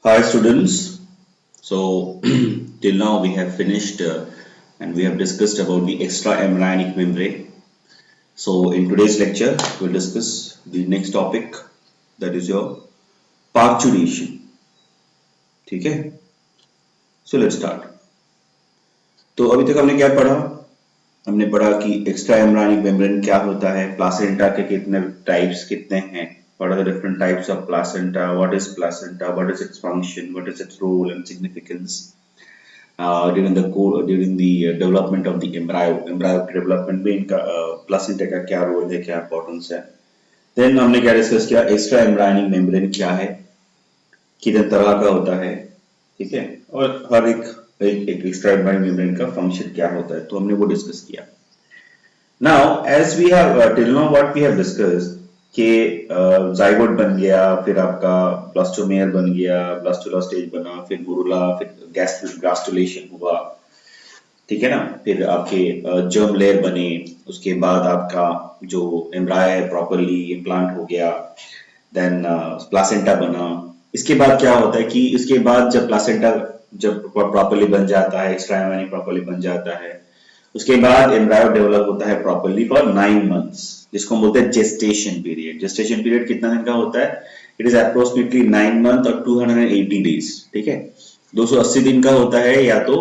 Hi students. So till now we have finished and we have discussed about the extra-embryonic membrane. So in today's lecture we'll discuss the next topic, that is your parturition. ठीक है? So let's start. तो अभी तक हमने क्या पढ़ा? हमने पढ़ा कि एक्स्ट्रा एम्ब्रायनिक मेम्ब्रेन क्या होता है, प्लासेंटा के कितने टाइप्स कितने हैं, what are the different types of placenta, what is placenta, what is its function, what is its role and significance during the development of the embryo के development में इनका placenta का क्या रोल है, क्या importance है. Then हमने क्या डिस्कस किया, एक्स्ट्रा एम्ब्रायनिक मेम्ब्रेन क्या है, कितने तरह का होता है, ठीक है, और हर एक एक्स्ट्रा एम्ब्रायनिक मेम्ब्रेन का फंक्शन क्या होता है, तो हमने वो डिस्कस किया. Now, as we have till now what we have discussed कि जाइगोट बन गया, फिर आपका ब्लास्टोमेयर बन गया, ब्लास्टुला स्टेज बना, फिर मुरुला, फिर ग्रास्टुलेशन हुआ, ठीक है ना, फिर आपके जर्म लेयर बने, उसके बाद आपका जो एम्ब्रायो है प्रॉपरली इम्प्लांट हो गया, देन प्लासेंटा बना. इसके बाद क्या होता है कि इसके बाद जब प्लासेंटा जब प्रॉपरली बन जाता है, एक्स्ट्रा एम्ब्रायो प्रॉपरली बन जाता है, उसके बाद एम्ब्रायो डेवलप होता है प्रॉपरली फॉर 9 मंथ्स, जिसको हम बोलते हैं जेस्टेशन पीरियड. जेस्टेशन पीरियड कितना दिन का होता है? इट इज अप्रोक्सीमेटली 9 मंथ और 280 डेज, ठीक है, 280 दिन का होता है, या तो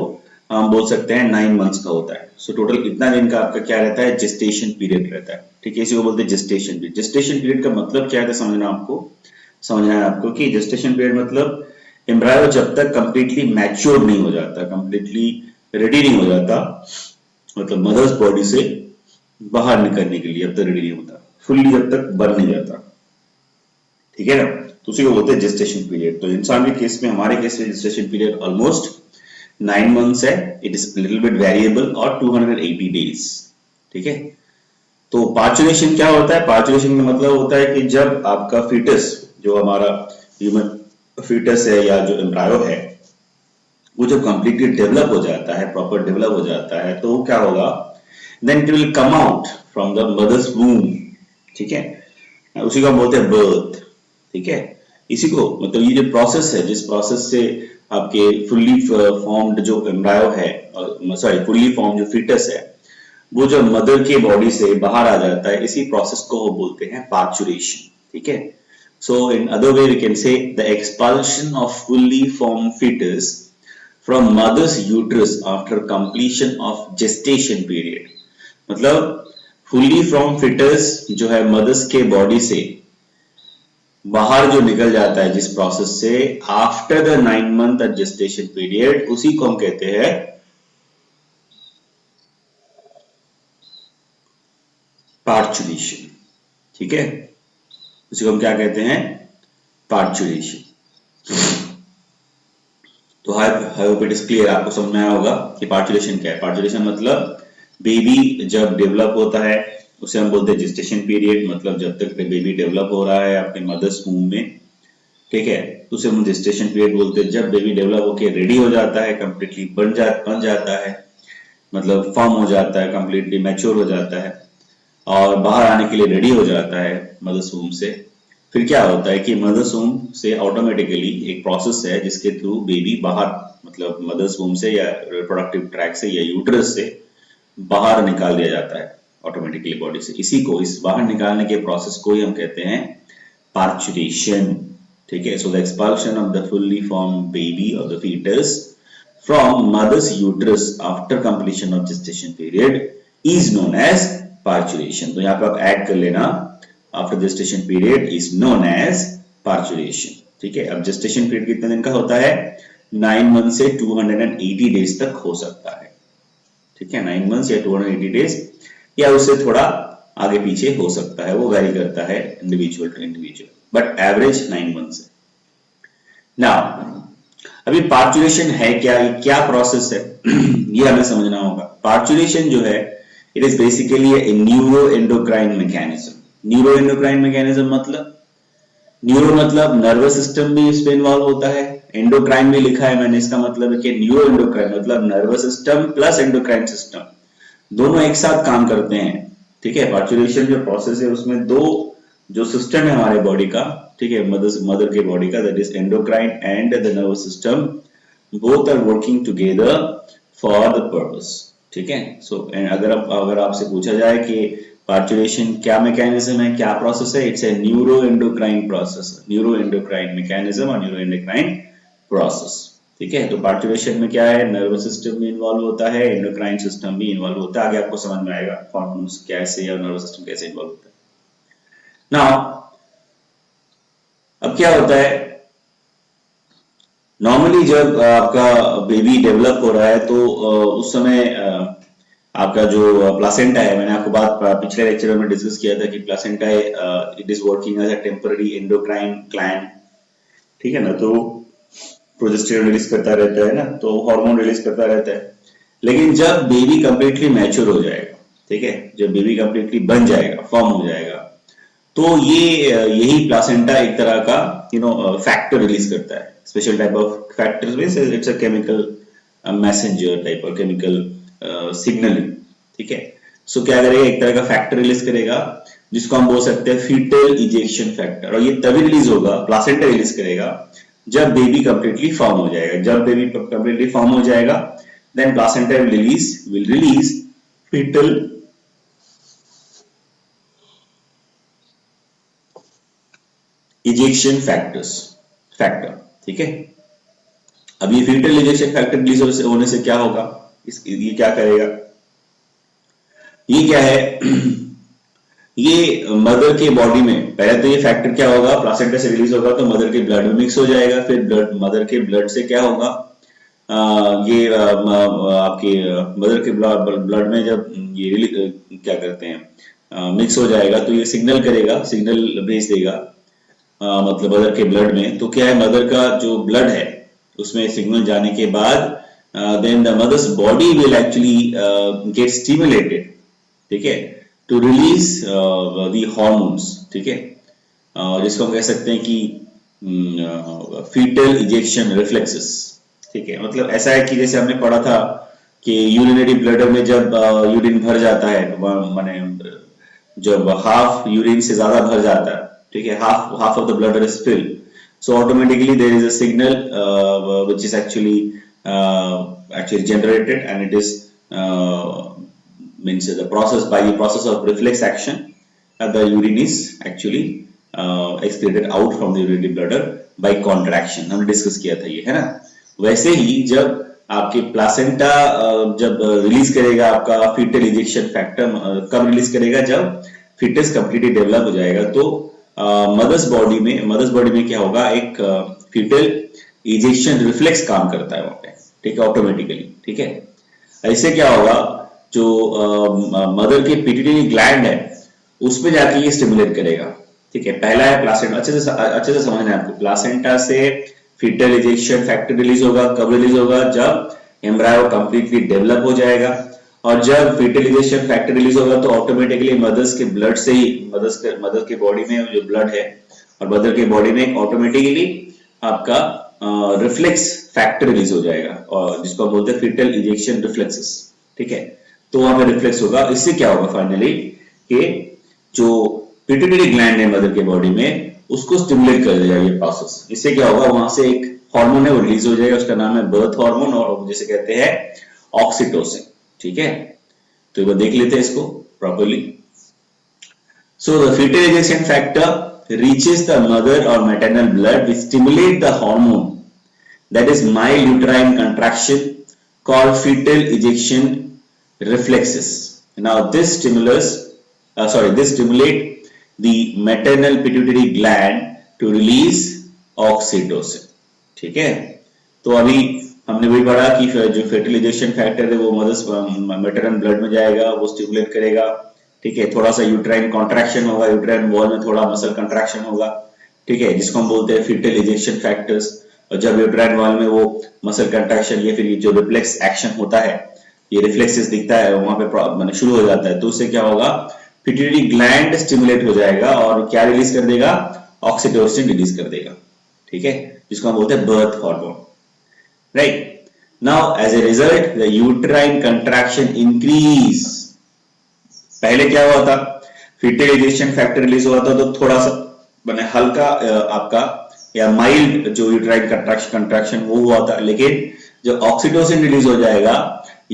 हम बोल सकते हैं 9 मंथ्स का होता है. सो टोटल इतना दिन का आपका क्या रहता है? जेस्टेशन पीरियड रहता है, ठीक है, इसी को बोलते हैं जेस्टेशन पीरियड. जेस्टेशन पीरियड का मतलब क्या है, समझना है आपको कि जेस्टेशन पीरियड मतलब एम्ब्रायो जब तक कंप्लीटली मैच्योर नहीं हो जाता, कंप्लीटली रेडी नहीं हो जाता, मतलब मदर्स बॉडी से बाहर निकलने के लिए जब तक रेडी नहीं होता, फुल्ली जब तक बन नहीं जाता, ठीक है ना, तो उसी को बोलते हैं जेस्टेशन पीरियड. तो इंसान के केस में, हमारे केस में जेस्टेशन पीरियड ऑलमोस्ट 9 मंथ्स है. It is little bit variable और 280 डेज, ठीक है. तो पार्चुरेशन क्या होता है? पार्चुरेशन का मतलब होता है कि जब आपका फीटस, जो हमारा ह्यूमन फीटस है या जो एम्ब्रायो है, वो जब कंप्लीटली डेवलप हो जाता है, प्रॉपर डेवलप हो जाता है, तो क्या होगा? Then it will come out from the mother's womb, ठीक है, उसी को हम बोलते हैं बर्थ, ठीक है. इसी को मतलब ये जो प्रोसेस है, जिस प्रोसेस से आपके फुल्ली फॉर्म्ड जो एम्ब्रायो है, सॉरी फुल्ली फॉर्म जो फीटस है, वो जब मदर के बॉडी से बाहर आ जाता है, इसी प्रोसेस को वो बोलते हैं पार्चुरेशन, ठीक है. So in other way we can say the expulsion of fully formed fetus from mother's uterus after completion of gestation period. मतलब fully formed fetus जो है मदर्स के बॉडी से बाहर जो निकल जाता है जिस प्रोसेस से, after the 9 month gestation period, उसी को हम कहते हैं पार्चुरेशन, ठीक है, उसी को हम क्या कहते हैं? पार्चुरेशन. तो आई होप इट इज क्लियर, आपको समझ में आया होगा कि पार्चुरेशन क्या है. पार्चुरेशन मतलब बेबी जब डेवलप होता है उसे हम बोलते हैं जेस्टेशन पीरियड, मतलब जब तक बेबी डेवलप हो रहा है अपने मदर्स वूम में, ठीक है, तो उसे हम जेस्टेशन पीरियड बोलते हैं. जब बेबी डेवलप होकर रेडी हो जाता है, कंप्लीटली बन जाता है, मतलब फॉर्म हो जाता है, कंप्लीटली मैच्योर हो जाता है और बाहर आने के लिए रेडी हो जाता है मदर्स वूम से, फिर क्या होता है कि मदर्स वूम से ऑटोमेटिकली एक प्रोसेस है जिसके थ्रू बेबी बाहर, मतलब मदर्स वूम से या रिप्रोडक्टिव ट्रैक से या यूट्रस से बाहर निकाल दिया जाता है ऑटोमेटिकली बॉडी से. इसी को, इस बाहर निकालने के प्रोसेस को ही हम कहते हैं पार्चुरेशन, ठीक है. So the expulsion of the fully form baby और the fetus from mother's uterus after completion of gestation period is known as parturition. तो यहाँ पे आप ऐड कर लेना, after gestation period is known as parturition, ठीक है. अब जेस्टेशन पीरियड कितने दिन का होता है? 9 मंथ से 280 डेज तक हो सकता है, ठीक है, 9 मंथ्स या 280 डेज, या उससे थोड़ा आगे पीछे हो सकता है, वो वेरी करता है individual to individual, but average 9 months है. नाउ अभी पार्चुरेशन है क्या, ये क्या प्रोसेस है ये हमें समझना होगा. पार्चुरेशन जो है, it is basically A neuro endocrine mechanism. Neuro endocrine mechanism मतलब, न्यूरो मतलब नर्वस सिस्टम भी इसमें इन्वॉल्व होता है, एंडोक्राइन भी लिखा है मैंने, इसका मतलब है कि न्यूरो एंडोक्राइन मतलब nervous system plus endocrine system, दोनों एक साथ काम करते हैं, ठीक है. पार्चुरेशन जो प्रोसेस है उसमें दो जो सिस्टम है हमारे बॉडी का, ठीक है, मदर के बॉडी का, that is endocrine and the nervous system, both are working together for the purpose, ठीक है। सो अगर आपसे पूछा जाए कि पार्चुरेशन क्या मैकेनिज्म है, क्या प्रोसेस है, it's a neuro endocrine process, neuro endocrine mechanism और न्यूरो एंडोक्राइन प्रोसेस, ठीक है। तो पार्चुरेशन में क्या है, नर्वस सिस्टम भी इन्वॉल्व होता है, एंडोक्राइन सिस्टम भी इन्वॉल्व होता है। आगे आपको समझ में आएगा हार्मोन्स कैसे और नर्वस सिस्टम कैसे इन्वॉल्व होता है। नाउ अब क्या होता है, नॉर्मली जब आपका बेबी डेवलप हो रहा है तो उस समय आपका जो प्लासेंटा है, मैंने आपको बात पिछले लेक्चर में डिस्कस किया था कि placenta it is working as a temporary endocrine gland, ठीक है ना। तो प्रोजेस्टेरोन रिलीज करता रहता है ना, तो हार्मोन रिलीज करता रहता है। लेकिन जब बेबी कंप्लीटली मैच्योर हो जाएगा, ठीक है, जब बेबी कंप्लीटली बन जाएगा, फॉर्म हो जाएगा, तो यही प्लासेंटा एक तरह का फैक्टर रिलीज करता है, special type of factors means it's a chemical messenger type और केमिकल सिग्नलिंग, ठीक है। सो क्या करेगा, एक तरह का फैक्टर रिलीज करेगा जिसको हम बोल सकते हैं फीटल इजेक्शन फैक्टर, और ये तभी रिलीज होगा, प्लासेंटा रिलीज करेगा जब बेबी कंप्लीटली फॉर्म हो जाएगा। जब बेबी कंप्लीटली फॉर्म हो जाएगा, then placenta will release foetal ejection factor, ठीक है। अब ये फीटल इजेक्शन फैक्टर रिलीज होने से क्या होगा, ये क्या करेगा, ये क्या है ये मदर के बॉडी में पहले तो ये फैक्टर क्या होगा, प्लासेंटा से रिलीज होगा तो मदर के ब्लड में मिक्स हो जाएगा, फिर मदर के ब्लड से क्या होगा, आपके मदर के ब्लड में जब ये क्या करते हैं मिक्स हो जाएगा तो ये सिग्नल करेगा, सिग्नल भेज देगा मतलब मदर के ब्लड में। तो क्या है, मदर का जो ब्लड है उसमें सिग्नल जाने के बाद then the mother's body will actually get stimulated, ठीक है, टू रिलीज द हार्मोन्स, ठीक है, जिसको हम कह सकते हैं कि फीटल इजेक्शन रिफ्लेक्सेस, ठीक है। मतलब ऐसा है कि जैसे हमने पढ़ा था कि यूरिनरी ब्लडर में जब यूरिन भर जाता है, माने जब हाफ यूरिन से ज्यादा भर जाता है, ठीक है, half of the bladder is filled, so automatically there is a signal which is actually generated, and it is means the process of reflex action, the urine is actually excreted out from the urinary bladder by contraction, हमने discuss किया था ये, है ना। वैसे ही जब आपके placenta जब रिलीज करेगा आपका फीटल इजेक्शन फैक्टर, कब रिलीज करेगा, जब फीटस कंप्लीटली डेवलप हो जाएगा, तो मदर्स बॉडी में क्या होगा, एक फीटल इजेक्शन रिफ्लेक्स काम करता है वहां पे, ठीक है, ऑटोमेटिकली, ठीक है। ऐसे क्या होगा, जो मदर के पिट्यूटरी ग्लैंड है उसमें जाके ये स्टिमुलेट करेगा, ठीक है। पहला है प्लासेंटा, अच्छे से समझना है आपको, प्लासेंटा से फीटल इजेक्शन फैक्टर रिलीज होगा, कब रिलीज होगा, जब एम्ब्रायो कंप्लीटली डेवलप हो जाएगा, और जब फीटल इजेक्शन फैक्टर रिलीज होगा तो ऑटोमेटिकली मदर्स के ब्लड से ही मदर के बॉडी में जो ब्लड है और मदर के बॉडी में ऑटोमेटिकली आपका रिफ्लेक्स फैक्टर रिलीज हो जाएगा, और जिसको हम बोलते हैं फीटल इजेक्शन रिफ्लेक्सेस, ठीक है। तो वहां पे रिफ्लेक्स होगा, इससे क्या होगा फाइनली कि जो पिट्यूटरी ग्लैंड है मदर के बॉडी में उसको स्टिमुलेट कर देगा ये प्रोसेस। इससे क्या होगा, वहां से एक हार्मोन है वो रिलीज हो जाएगा, उसका नाम है बर्थ हार्मोन, और जिसे कहते हैं ऑक्सीटोसिन, ठीक है। तो एक बार देख लेते हैं इसको properly. So the fetal ejection factor reaches the mother और maternal blood which stimulate the hormone that is mild uterine contraction called fetal ejection reflexes. Now this stimulate the maternal pituitary gland to release oxytocin, ठीक है। तो अभी हमने वही पढ़ा कि जो फीटल इजेक्शन फैक्टर है वो मदर्स मैटरनल ब्लड में जाएगा, वो स्टिमुलेट करेगा, ठीक है। थोड़ा सा यूट्राइन कॉन्ट्रैक्शन होगा, यूट्राइन वॉल में थोड़ा मसल कंट्रैक्शन होगा, ठीक है, जिसको हम बोलते हैं फीटल इजेक्शन फैक्टर्स। और जब यूट्राइन वॉल में वो मसल कंट्रैक्शन या फिर जो रिफ्लेक्स एक्शन होता है, ये रिफ्लेक्सेस दिखता है वहां पे शुरू हो जाता है, तो उससे क्या होगा, पिट्यूटरी ग्लैंड स्टिमुलेट हो जाएगा और क्या रिलीज कर देगा, ऑक्सीटोसिन रिलीज कर देगा, ठीक है, जिसको हम बोलते हैं birth hormone, right. Now as a result the uterine contraction increase. पहले क्या हुआ था, फर्टिलाइजेशन फैक्टर रिलीज हुआ था तो थोड़ा सा मैंने हल्का आपका या माइल्ड जो यूट्राइन कंट्रैक्शन वो हुआ था, लेकिन जो ऑक्सीटोसिन रिलीज हो जाएगा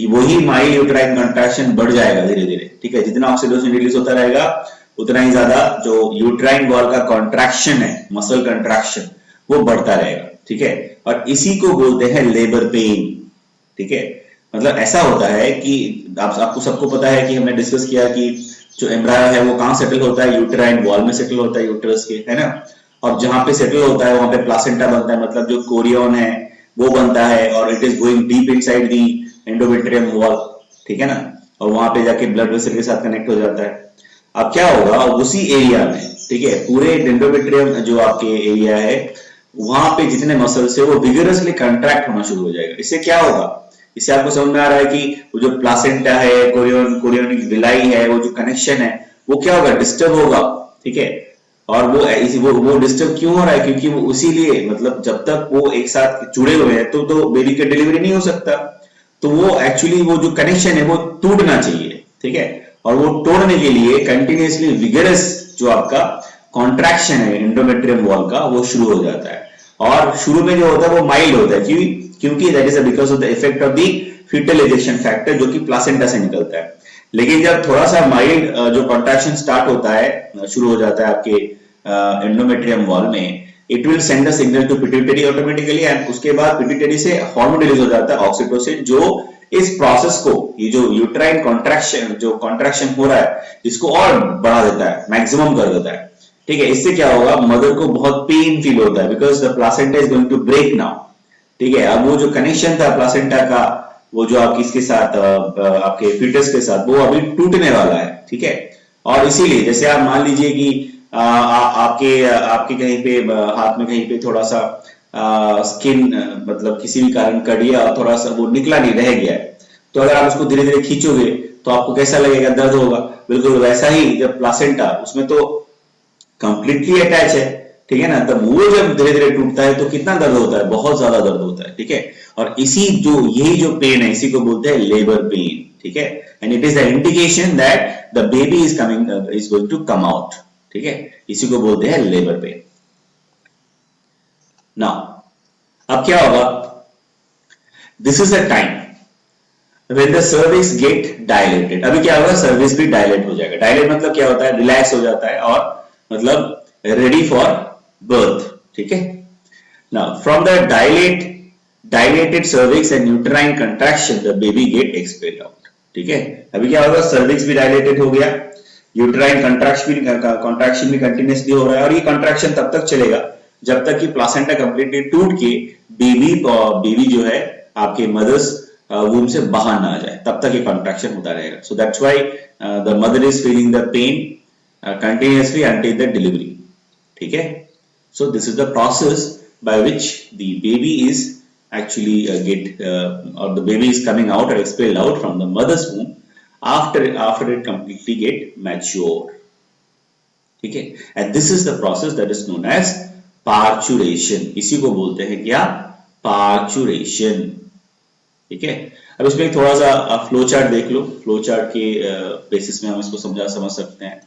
वही माइल्ड यूट्राइन कंट्रैक्शन बढ़ जाएगा धीरे धीरे, ठीक है। जितना ऑक्सीटोसिन रिलीज होता रहेगा उतना ही ज्यादा जो यूट्राइन वॉल का कॉन्ट्रैक्शन है, मसल कंट्रैक्शन, वो बढ़ता रहेगा, ठीक है। और इसी को बोलते हैं लेबर पेन, ठीक है। मतलब ऐसा होता है कि आपको सबको पता है कि हमने डिस्कस किया कि जो एम्ब्रायो है वो कहाँ सेटल होता है, यूट्राइन वॉल में सेटल होता है, यूट्रस के, है ना। और जहां पे सेटल होता है वहां पे प्लासेंटा बनता है, मतलब जो कोरियन है वो बनता है, और it is going deep inside the endometrium wall, ठीक है ना। और वहां पे जाके ब्लड वेसल के साथ कनेक्ट हो जाता है। अब क्या होगा उसी एरिया में, ठीक है, पूरे एंडोमेट्रियम जो आपके एरिया है वहां पे जितने मसल्स है वो विगरसली कंट्रैक्ट होना शुरू हो जाएगा। इससे क्या होगा, इससे आपको समझ में आ रहा है कि वो जो प्लासेंटा है, कोरियोनिक विलाई है, वो जो कनेक्शन है वो क्या होगा, डिस्टर्ब होगा, ठीक है। और वो डिस्टर्ब क्यों हो रहा है, क्योंकि वो उसीलिए, मतलब जब तक वो एक साथ जुड़े हुए हैं तो बेबी का डिलीवरी नहीं हो सकता। तो वो एक्चुअली वो जो कनेक्शन है वो टूटना चाहिए, ठीक है। और वो तोड़ने के लिए कंटिन्यूअसली विगरस जो आपका कॉन्ट्रैक्शन है एंडोमेट्रियम वॉल का वो शुरू हो जाता है। और शुरू में जो होता है वो माइल्ड होता है, क्योंकि that is because of the effect of the fetalization factor जो कि प्लासेंटा से निकलता है। लेकिन जब थोड़ा सा माइल्ड जो कॉन्ट्रैक्शन स्टार्ट होता है, शुरू हो जाता है आपके एंडोमेट्रियम वॉल में, it will send a signal to pituitary automatically, and उसके बाद पिट्यूटरी से हार्मोन रिलीज हो जाता है ऑक्सीटोसिन, जो इस प्रोसेस को, ये जो यूट्राइन कॉन्ट्रैक्शन जो कॉन्ट्रैक्शन हो रहा है इसको और बढ़ा देता है, मैक्सिमम कर देता है, ठीक है। इससे क्या होगा, मदर को बहुत पेन फील होता है because the placenta is going to break now, ठीक है। अब वो जो कनेक्शन था प्लासेंटा का, वो जो आपकी इसके साथ आपके फीटस के साथ, वो अभी टूटने वाला है, ठीक है। और इसीलिए जैसे आप मान लीजिए कि आपके आपके कहीं पे हाथ में कहीं पे थोड़ा सा स्किन मतलब किसी भी कारण कट गया और थोड़ा सा वो निकला नहीं, रह गया है, तो अगर आप उसको धीरे धीरे खींचोगे तो आपको कैसा लगेगा, दर्द होगा। बिल्कुल वैसा ही जब प्लासेंटा उसमें तो कंप्लीटली अटैच है, ठीक है ना, तब वो जब धीरे धीरे टूटता है तो कितना दर्द होता है, बहुत ज्यादा दर्द होता है, ठीक है। और यही जो पेन है इसी को बोलते हैं लेबर पेन, ठीक है। And it is the indication that the baby is going to come out, ठीक है। इसी को बोलते हैं लेबर पेन। नाउ अब क्या होगा, this is the time when the cervix get dilated। अभी क्या होगा, सर्विस भी डायलेट हो जाएगा। डायलेट मतलब क्या होता है, रिलैक्स हो जाता है, और मतलब रेडी फॉर बर्थ, ठीक है। Now from the dilated cervix and uterine contraction the baby get expelled out, ठीक है। अभी क्या होगा, सर्विक्स भी डायलेटेड हो गया, यूट्राइन कंट्रैक्शन भी कंटिन्यूसली हो रहा है, और ये कंट्रैक्शन तब तक चलेगा जब तक कि प्लासेंटा कंप्लीटली टूट के बेबी जो है आपके मदर्स वूम से बाहर ना आ जाए, तब तक ये कॉन्ट्रैक्शन होता रहेगा। So that's why the mother is feeling the pain continuously until the delivery, ठीक है। So this is the process by which the baby is actually or the baby is coming out or expelled out from the mother's womb after it completely get mature, ठीक है। and this is the process that is known as parturition। इसी को बोलते हैं क्या, parturition, ठीक है। अब इसमें थोड़ा सा फ्लो चार्ट देख लो, फ्लो चार्ट के बेसिस में हम इसको समझ सकते हैं।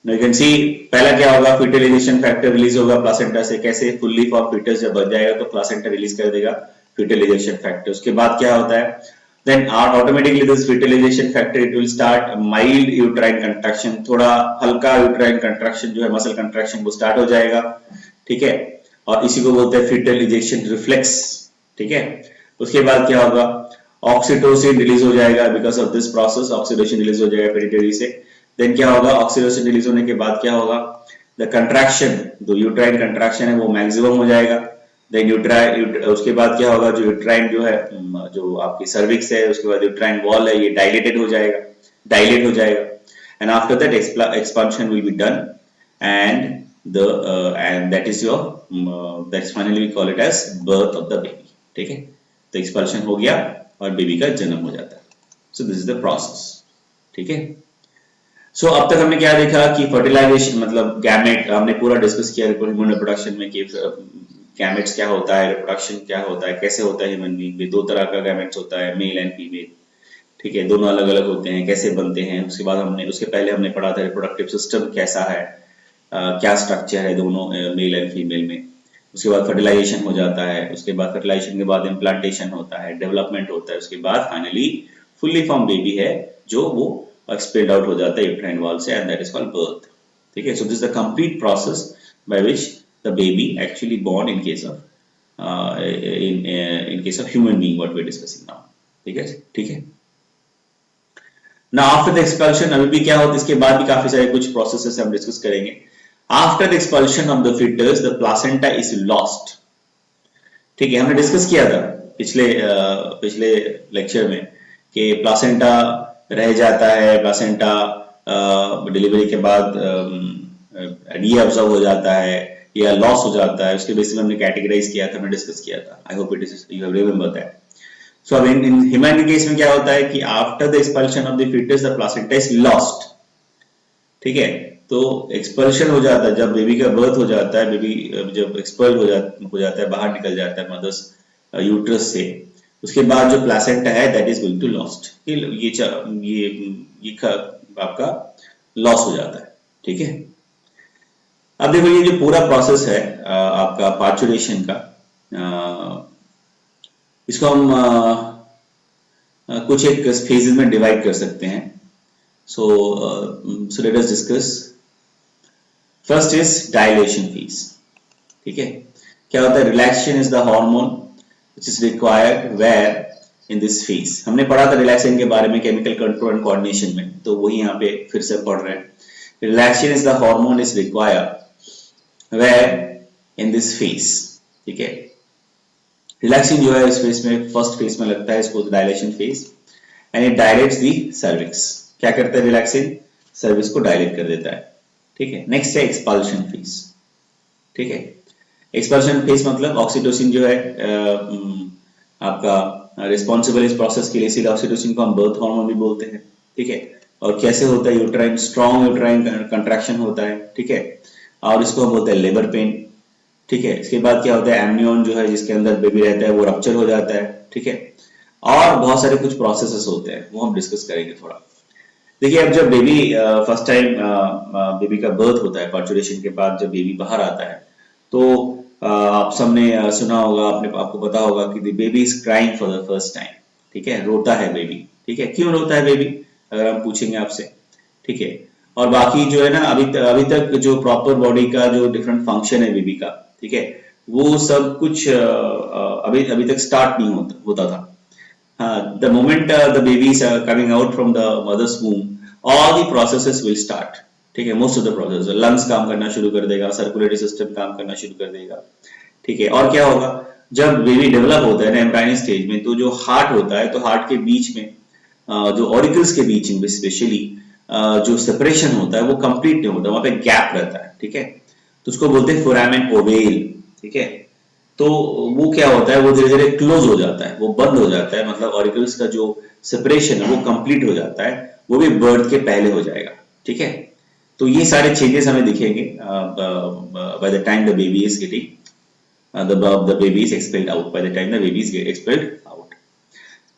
यू कैन सी पहला क्या होगा, फर्टिलाइजेशन फैक्टर रिलीज होगा प्लासेंटा से। कैसे, फुल्ली फॉर्म फीटस जब बच जाएगा तो प्लासेंटा रिलीज कर देगा फर्टिलाइजेशन फैक्टर। उसके बाद क्या होता है, then automatically this fertilisation factor it will start mild uterine contraction, थोड़ा हल्का यूट्राइन कंट्रैक्शन जो है मसल कंट्रैक्शन वो स्टार्ट हो जाएगा, ठीक है। और इसी को बोलते हैं फर्टिलाइजेशन रिफ्लेक्स, ठीक है। उसके बाद क्या होगा, ऑक्सीटोसिन रिलीज हो जाएगा, because of this process oxytocin release हो जाएगा पिट्यूटरी से। देन क्या होगा, ऑक्सीटोसिन रिलीज होने के बाद क्या होगा, द कंट्रैक्शन, जो यूट्राइन कंट्रैक्शन है वो मैक्सिमम हो जाएगा। देन उसके बाद क्या होगा, जो यूट्राइन जो है जो आपकी सर्विक्स है, उसके बाद यूट्राइन वॉल है, ये डायलेट हो जाएगा। And after that expansion will be done, and that is your that's finally we call it as birth of the baby, ठीक है। तो एक्सपल्शन हो गया और बेबी का जन्म हो जाता है। So this is the process, ठीक है। सो अब तक हमने क्या देखा कि फर्टिलाइजेशन मतलब गैमेट हमने पूरा डिस्कस किया ह्यूमन रिप्रोडक्शन में, कि गैमेट्स क्या होता है, रिप्रोडक्शन क्या होता है, कैसे होता है ह्यूमन बीइंग में। दो तरह का गैमेट्स होता है, मेल एंड फीमेल, ठीक है, दोनों अलग अलग होते हैं, कैसे बनते हैं। उसके पहले हमने पढ़ा था रिप्रोडक्टिव सिस्टम कैसा है, क्या स्ट्रक्चर है दोनों मेल एंड फीमेल में। उसके बाद फर्टिलाइजेशन हो जाता है, उसके बाद फर्टिलाइजेशन के बाद इम्प्लांटेशन होता है, डेवलपमेंट होता है, उसके बाद फाइनली फुल्ली फॉर्म बेबी है जो वो एक्सपेल्ड आउट हो जाता है यूट्राइन वॉल से, and that is called birth. ठीक है, so this the complete process by which the baby actually born in case of in case of human being what we're discussing now। ठीक है, ठीक है ना। आफ्टर द एक्सपल्शन, अभी भी क्या होता है, इसके बाद भी काफी सारे कुछ प्रोसेसेस हम डिस्कस करेंगे। After the expulsion of the foetus the placenta is lost. ठीक है, हमने डिस्कस किया था पिछले लेक्चर में कि प्लासेंटा रह जाता है, प्लासेंटा डिलीवरी के बाद रीअब्जॉर्ब हो जाता है या लॉस हो जाता है। उसके बेसिस में हमने कैटेगराइज किया था, हमने डिस्कस किया था। I hope it is you have remember that. So अब इन ह्यूमन केस में क्या होता है कि after the expulsion of the foetus the placenta is lost. ठीक है, तो एक्सपल्शन हो जाता है जब बेबी का बर्थ हो जाता है, बेबी जब एक्सपल्ड हो जाता है, बाहर निकल जाता है मदर्स यूट्रस से, उसके बाद जो प्लासेंटा है that is going to lost. ये आपका लॉस हो जाता है। ठीक है, अब देखो ये जो पूरा प्रोसेस है आपका पार्चुरेशन का, इसको हम कुछ एक फेजेस में डिवाइड कर सकते हैं। So let us discuss. First is dilation phase. ठीक है, क्या होता है, relaxation is the hormone which is required where in this phase. हमने पढ़ा था रिलैक्सेशन के बारे में केमिकल कंट्रोल एंड कोऑर्डिनेशन में, तो वही यहाँ पे फिर से पढ़ रहे हैं। Relaxation is the hormone is required where in this phase. ठीक है, रिलैक्सिंग जो है इस फेज में, फर्स्ट फेज में लगता है, इसको dilation phase, and it dilates the cervix. क्या करता है रिलैक्सिंग, सर्विक्स को डायलेट कर देता है। ठीक है, नेक्स्ट है एक्सपल्शन फेज। ठीक है, एक्सपल्शन फेज मतलब ऑक्सीटोसिन जो है आपका रिस्पॉन्सिबल इस प्रोसेस के लिए, इसीलिए ऑक्सीटोसिन को हम बर्थ हार्मोन भी बोलते हैं। ठीक है, और कैसे होता है, यूट्राइन स्ट्रॉन्ग यूट्राइन कंट्रैक्शन होता है। ठीक है, और इसको हम बोलते हैं लेबर पेन। ठीक है, इसके बाद क्या होता है, एमनियन जो है जिसके अंदर बेबी रहता है वो रप्चर हो जाता है। ठीक है, और बहुत सारे कुछ प्रोसेसेस होते हैं, वो हम डिस्कस करेंगे थोड़ा। देखिए, अब जब बेबी फर्स्ट टाइम बेबी का बर्थ होता है, पार्चुरेशन के बाद जब बेबी बाहर आता है, तो आप सबने सुना होगा, आपको पता होगा कि the baby is crying for the first time. ठीक है, रोता है बेबी। ठीक है, क्यों रोता है बेबी, अगर हम पूछेंगे आपसे। ठीक है, और बाकी जो है ना, अभी तक जो प्रॉपर बॉडी का जो डिफरेंट फंक्शन है बेबी का, ठीक है, वो सब कुछ अभी तक स्टार्ट नहीं होता था। The moment the baby is coming out from the mother's womb, all the processes will start। ठीक है, most of the process, lungs काम करना शुरू कर देगा, सर्कुलेटरी सिस्टम काम करना शुरू कर देगा। ठीक है, और क्या होगा, जब बेबी डेवलप होता है ना एम्ब्रायनिक स्टेज में, तो जो हार्ट होता है, तो हार्ट के बीच में जो ऑरिकल्स के बीच में स्पेशली जो सेपरेशन होता है वो कंप्लीट नहीं होता, वहां पे गैप रहता है। ठीक है, तो उसको बोलते हैं फोरामेन ओवेल। ठीक है, तो वो क्या होता है, वो धीरे धीरे क्लोज हो जाता है, वो बंद हो जाता है, मतलब ऑरिकल्स का जो सेपरेशन है वो कंप्लीट हो जाता है, वो भी बर्थ के पहले हो जाएगा। ठीक है, तो ये सारे चेंजेस हमें दिखेंगे by the time the baby is getting the baby is expelled out, by the time the baby is expelled out.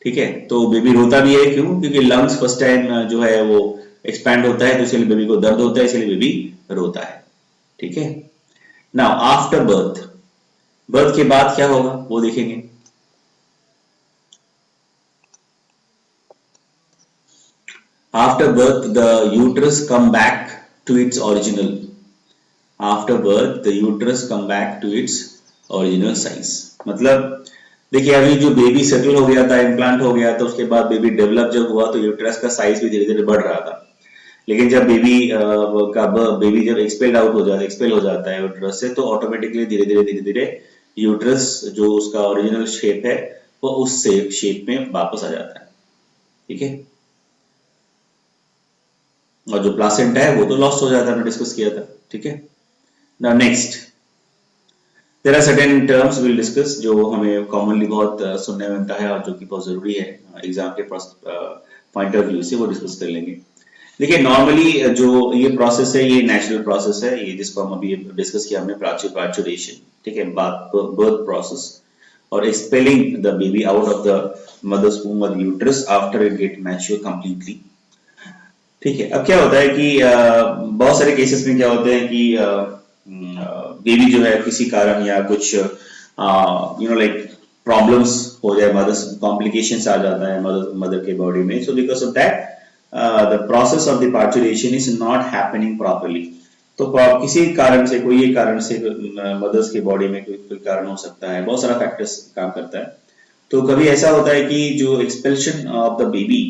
ठीक है, तो बेबी रोता भी है, क्यों, क्योंकि लंग्स फर्स्ट टाइम जो है वो एक्सपैंड होता है, तो इसलिए बेबी को दर्द होता है, इसलिए बेबी रोता है। ठीक है, नाउ आफ्टर बर्थ, बर्थ के बाद क्या होगा वो देखेंगे। After birth the uterus come back to its original. After birth the uterus come back to its original size. मतलब देखिए, अभी जो बेबी सेटल हो गया था, इम्प्लांट हो गया था, उसके बाद बेबी डेवलप जब हुआ तो यूट्रस का साइज भी धीरे धीरे बढ़ रहा था। लेकिन जब बेबी जब एक्सपेल हो जाता है यूट्रस से, तो ऑटोमेटिकली धीरे धीरे यूट्रस जो उसका ओरिजिनल शेप है वो उस शेप में वापस आ जाता है। ठीक है, और जो प्लासेंटा है वो तो लॉस्ट हो जाता है, हमने डिस्कस किया था। ठीक है, now next there are certain terms will discuss जो हमें कॉमनली बहुत सुनने में मिलता है और जो कि बहुत जरूरी है एग्जाम के पॉइंट ऑफ व्यू से, वो डिस्कस कर लेंगे। देखिए, नॉर्मली जो ये प्रोसेस है ये नेचुरल प्रोसेस है, ये जिसको हम अभी डिस्कस किया हमने, पार्चुरेशन। ठीक है, बर्थ प्रोसेस और expelling the baby out of the mother's womb or the uterus after it get mature completely. ठीक है, अब क्या होता है कि बहुत सारे केसेस में क्या होते हैं कि बेबी जो है किसी कारण या कुछ लाइक प्रॉब्लम्स हो जाए, मदर्स कॉम्प्लिकेशंस आ जाता है मदर के बॉडी में, so because of that the process of the parturition is not happening properly. तो किसी कारण से, कोई एक कारण से मदर्स के बॉडी में कोई कारण हो सकता है, बहुत सारा फैक्टर्स काम करता है। तो कभी ऐसा होता है कि जो एक्सपेल्शन ऑफ द बेबी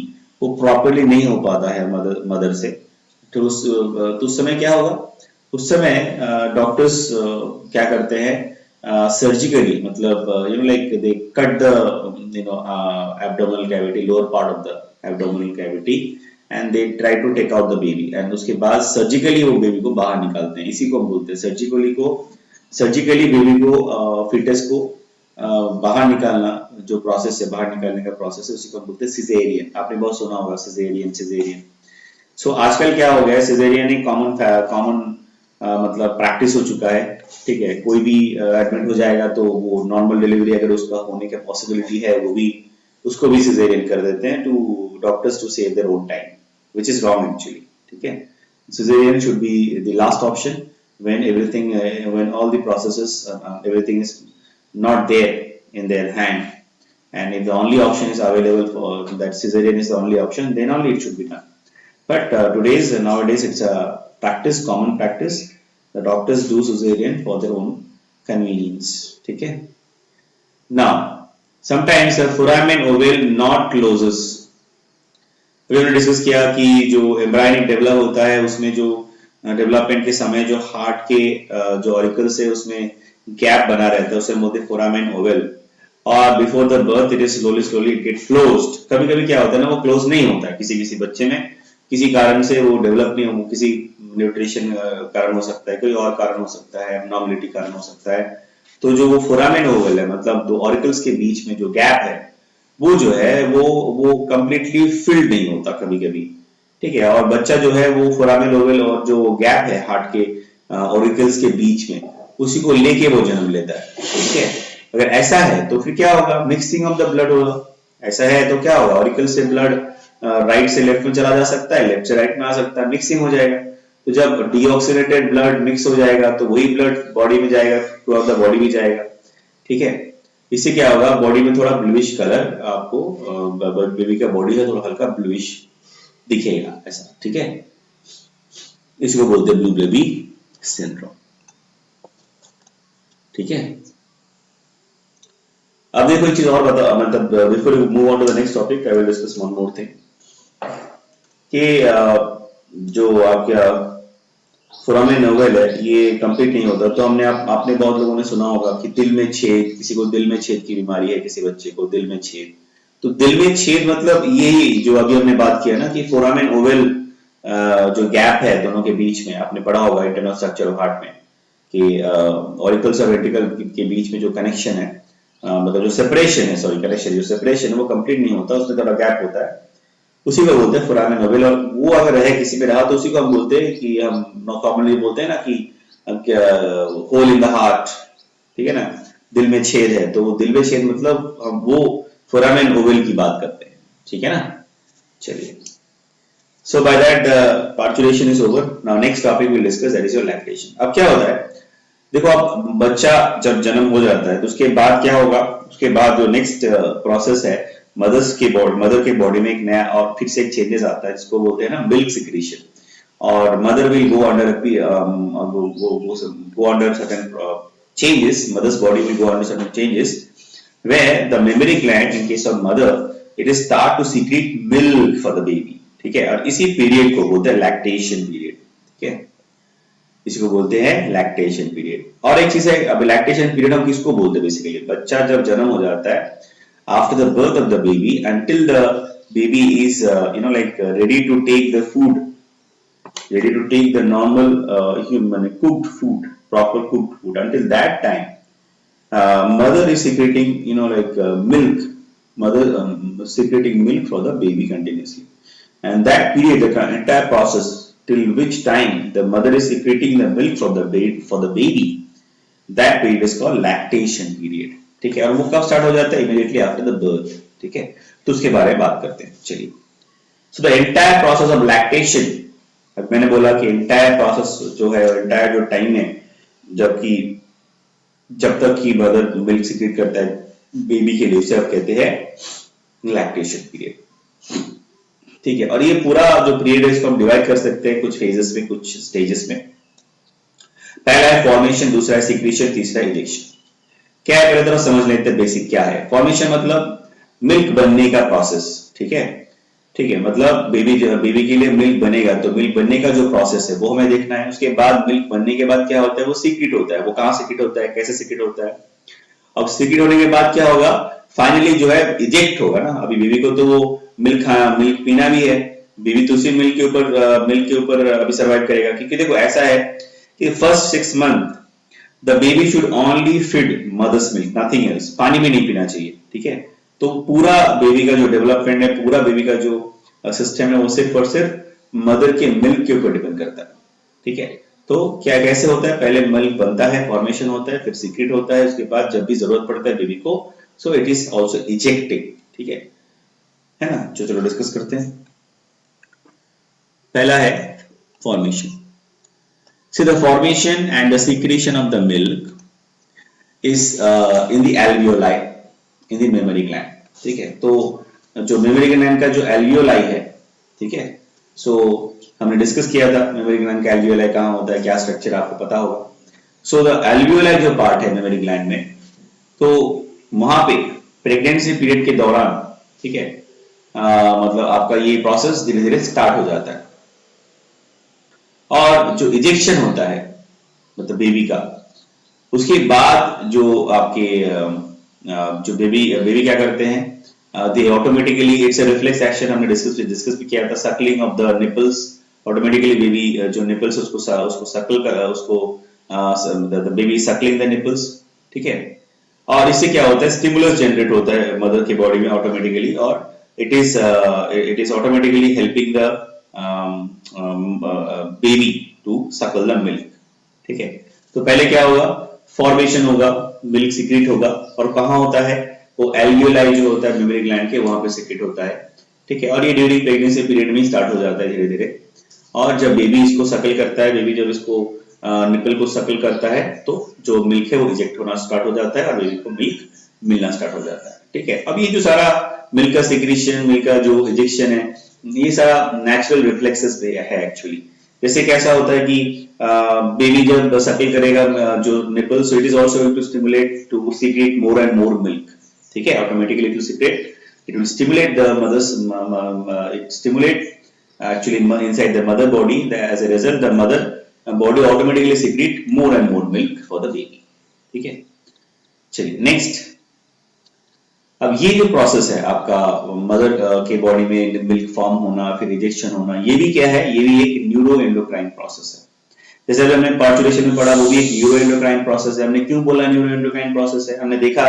वो प्रॉपरली नहीं हो पाता है मदर से। तो उस समय क्या होगा, उस समय डॉक्टर्स क्या करते हैं, सर्जिकली, मतलब like they cut the abdominal cavity, lower part of the abdominal cavity, and they try to take out the baby, and उसके बाद सर्जिकली वो बेबी को बाहर निकालते हैं। इसी को हम बोलते हैं सर्जिकली बेबी को, फिटस को बाहर निकालना, जो प्रोसेस है, बाहर निकालने का प्रोसेस है, उसी को हम बोलते हैं सिजेरियन। आपने बहुत सुना होगा सिजेरियन। सो आजकल क्या हो गया है, सिजेरियन एक कॉमन मतलब प्रैक्टिस हो चुका है। ठीक है, कोई भी एडमिट हो जाएगा तो वो नॉर्मल डिलीवरी अगर उसका होने का पॉसिबिलिटी है, वो भी उसको भी सिजेरियन कर देते हैं, to doctors to save their own time, which is wrong actually. ठीक है, caesarean should be the last option when all the processes, everything is not there in their hand, and if the only option is available for that, cesarean is the only option, then only it should be done. But nowadays it's a common practice. The doctors do cesarean for their own convenience. Okay. Now, sometimes the foramen ovale not closes. अभी हमने discuss किया कि जो embryonic develop होता है, उसमें जो development के समय जो हार्ट के जो ऑरिकल्स है उसमें गैप बना रहता है, उसे बोलते हैं फोरामेन ओवल, और before the birth it is slowly it get closed. कभी कभी क्या होता है ना, वो क्लोज नहीं होता है, किसी बच्चे में किसी कारण से वो डेवलप नहीं हो, किसी न्यूट्रिशन कारण हो सकता है, कोई और कारण हो सकता है, एब्नॉर्मलिटी कारण हो सकता है। तो जो वो फोरामेन ओवल है, मतलब दो ऑरिकल्स के बीच में जो गैप है, वो जो है वो कंप्लीटली फिल्ड नहीं होता कभी कभी। ठीक है, और बच्चा जो है वो फोरामेन ओवल और जो गैप है हार्ट के ऑरिकल्स के बीच में, उसी को लेके वो जन्म लेता है। ठीक है, अगर ऐसा है तो फिर क्या होगा, मिक्सिंग ऑफ द ब्लड होगा। ऐसा है तो क्या होगा, ऑरिकल से ब्लड राइट से लेफ्ट में चला जा सकता है, लेफ्ट से राइट में आ सकता है, मिक्सिंग हो जाएगा। तो जब डीऑक्सीनेटेड ब्लड मिक्स हो जाएगा तो वही ब्लड बॉडी में जाएगा, थ्रू आउट द बॉडी भी जाएगा। ठीक है, इससे क्या होगा, बॉडी में थोड़ा ब्लूइश कलर आपको, बेबी का बॉडी है थोड़ा हल्का ब्लूइश दिखेगा ऐसा। ठीक है, इसको बोलते हैं ब्लू बेबी सिंड्रोम। ठीक है, अब देखो एक चीज और बता, मतलब before we move on to the next topic, I will discuss one more thing कि जो आपका फोरामेन ओवल है ये कंप्लीट नहीं होता। तो आपने बहुत लोगों ने सुना होगा कि दिल में छेद, किसी को दिल में छेद की बीमारी है, किसी बच्चे को दिल में छेद। तो दिल में छेद मतलब यही जो अभी हमने बात किया ना कि फोरामेन ओवल जो गैप है दोनों के बीच में, आपने पढ़ा होगा इंटरनल स्ट्रक्चर ऑफ हार्ट में कि ऑरिकल्स और वेंट्रिकल के बीच में जो कनेक्शन है, मतलब जो सेपरेशन है, सॉरी कनेक्शन, जो सेपरेशन है वो कंप्लीट नहीं होता, उसमें थोड़ा गैप होता है, उसी को बोलते हैं फोरामेन ओवल। और वो अगर रहे किसी पे रहा तो उसी को हम बोलते हैं कि हम कॉमनली बोलते हैं ना कि होल इन द हार्ट। ठीक है ना, दिल में छेद है, तो वो दिल में छेद मतलब हम वो फोरामेन ओवल की बात करते हैं। ठीक है ना, चलिए, so by that parturition is over. Now next topic will discuss, that is your lactation. अब क्या होता है, देखो अब बच्चा जब जन्म हो जाता है तो उसके बाद क्या होगा, उसके बाद जो नेक्स्ट प्रोसेस है, मदर के बॉडी में एक नया और फिर से एक चेंजेस आता है, जिसको बोलते हैं ना मिल्क सिक्रीशन, और mother will go under certain changes, mother's body will go under certain changes, where the mammary gland in case of mother it is start to secrete milk for the baby. ठीक है, और इसी period को बोलते हैं lactation period. ठीक है, इसी को बोलते हैं लैक्टेशन पीरियड। और एक चीज है, अब लैक्टेशन पीरियड हम किसको बोलते हैं, बेसिकली बच्चा जब जन्म हो जाता है, after the birth of the baby until the baby is ready to take the food, ready to take the normal human cooked food, proper cooked food, until that time mother is secreting milk, mother secreting milk for the baby continuously, and that period, the entire process till which time the mother is secreting the milk for the baby, that period is called lactation period. ठीक है, और वो कब start हो जाता है, immediately after the birth. ठीक है, तो उसके बारे में बात करते हैं। चलिए, so the entire process of lactation, अब मैंने बोला कि एंटायर प्रोसेस जो है, एंटायर जो टाइम है जबकि जब तक कि मदर मिल्क सीक्रेट करता है बेबी के लिए, उसे आप कहते हैं लैक्टेशन पीरियड। ठीक है, और ये पूरा जो पीरियड है इसको हम डिवाइड कर सकते हैं कुछ फेजेस में, कुछ स्टेजेस में। पहला है फॉर्मेशन, दूसरा है सीक्रेशन, तीसरा है इजेक्शन। क्या है, पहले तरह समझ लेते हैं बेसिक क्या है। फॉर्मेशन मतलब मिल्क बनने का प्रोसेस, ठीक है, ठीक है, मतलब बेबी के लिए मिल्क बनेगा, तो मिल्क बनने का जो प्रोसेस है वो हमें देखना है। उसके बाद मिल्क बनने के बाद क्या होता है, वो सीक्रेट होता है। वो कहाँ सीक्रेट होता है, कैसे सीक्रेट होता है। अब सीक्रेट होने के बाद क्या होगा, फाइनली जो है इजेक्ट होगा ना। अभी बेबी को तो वो मिल्क पीना भी है, बेबी तो उसी मिल्क के ऊपर अभी सर्वाइव करेगा। क्योंकि देखो ऐसा है कि first 6 month the baby should only feed mother's milk, nothing else, पानी भी नहीं पीना चाहिए, ठीक है। तो पूरा बेबी का जो डेवलपमेंट है, पूरा बेबी का जो सिस्टम है, वो सिर्फ और सिर्फ मदर के मिल्क के ऊपर डिपेंड करता है, ठीक है। तो क्या कैसे होता है, पहले मिल्क बनता है, फॉर्मेशन होता है, फिर सीक्रेट होता है, उसके बाद जब भी जरूरत पड़ता है बेबी को, सो इट इज ऑल्सो इजेक्टिंग, ठीक है ना। जो चलो डिस्कस करते हैं। पहला है formation. See, the formation and the secretion of the milk is in the alveoli, in the mammary gland, ठीक है। तो जो मेमोरी ग्लैंड का जो एल्वियोलाई है, ठीक है, सो हमने डिस्कस किया था मेमोरी ग्लैंड का एल्वियोलाई कहाँ होता है, क्या स्ट्रक्चर आपको पता होगा। सो द एल्वियोलाई जो पार्ट है मेमोरी ग्लैंड में, तो वहां पे प्रेगनेंसी पीरियड के दौरान, ठीक है, मतलब आपका ये प्रोसेस धीरे धीरे स्टार्ट हो जाता है। और जो इजेक्शन होता है मतलब बेबी का, उसके बाद जो आपके जो बेबी क्या करते हैं, they automatically, it's a reflex action, हमने डिस्कस भी किया था, suckling of the nipples. Automatically baby जो निपल्स उसको सकल कर, उसको the baby suckling the nipples, ठीक है। और इससे क्या होता है, स्टिमुलस जनरेट होता है मदर की बॉडी में ऑटोमेटिकली, और it is automatically helping the baby to suckle the milk, ठीक है। तो पहले क्या होगा, फॉर्मेशन होगा, मिल्क सीक्रेट होगा, और कहाँ होता है, वो एल्वियोलाई जो होता है मेमोरी ग्लैंड के, वहां पे सीक्रेट होता है, ठीक है। और ये ड्यूरिंग प्रेगनेंसी पीरियड में स्टार्ट हो जाता है धीरे धीरे। और जब बेबी इसको सकल करता है, बेबी जब इसको निपल को सकल करता है, तो जो मिल्क है वो इजेक्ट होना स्टार्ट हो जाता है और बेबी को मिल्क मिलना स्टार्ट हो जाता है, ठीक है। अब ये जो सारा मिल्क का सिक्रेशन, मिल्क का जो इजेक्शन है, ये सारा नेचुरल रिफ्लेक्सेस है एक्चुअली। जैसे कैसा होता है कि बेबी जब सकल करेगा जो nipple, so it is also going to stimulate to secrete more and more milk, ठीक है। Automatically to secrete, it will stimulate the mother's, it stimulate actually inside the mother body. As a result, the mother body automatically secrete more and more milk for the baby, ठीक है। चलिए next. अब ये जो process है आपका mother के body में मिल्क फॉर्म होना, फिर रिजेक्शन होना, ये भी क्या है, ये भी एक न्यूरो एंडोक्राइन प्रोसेस है। जैसे हमने पार्चुलेशन में पढ़ा, वो भी एक न्यूरो एंडोक्राइन प्रोसेस है। हमने क्यों बोला न्यूरो एंडोक्राइन प्रोसेस है, हमने देखा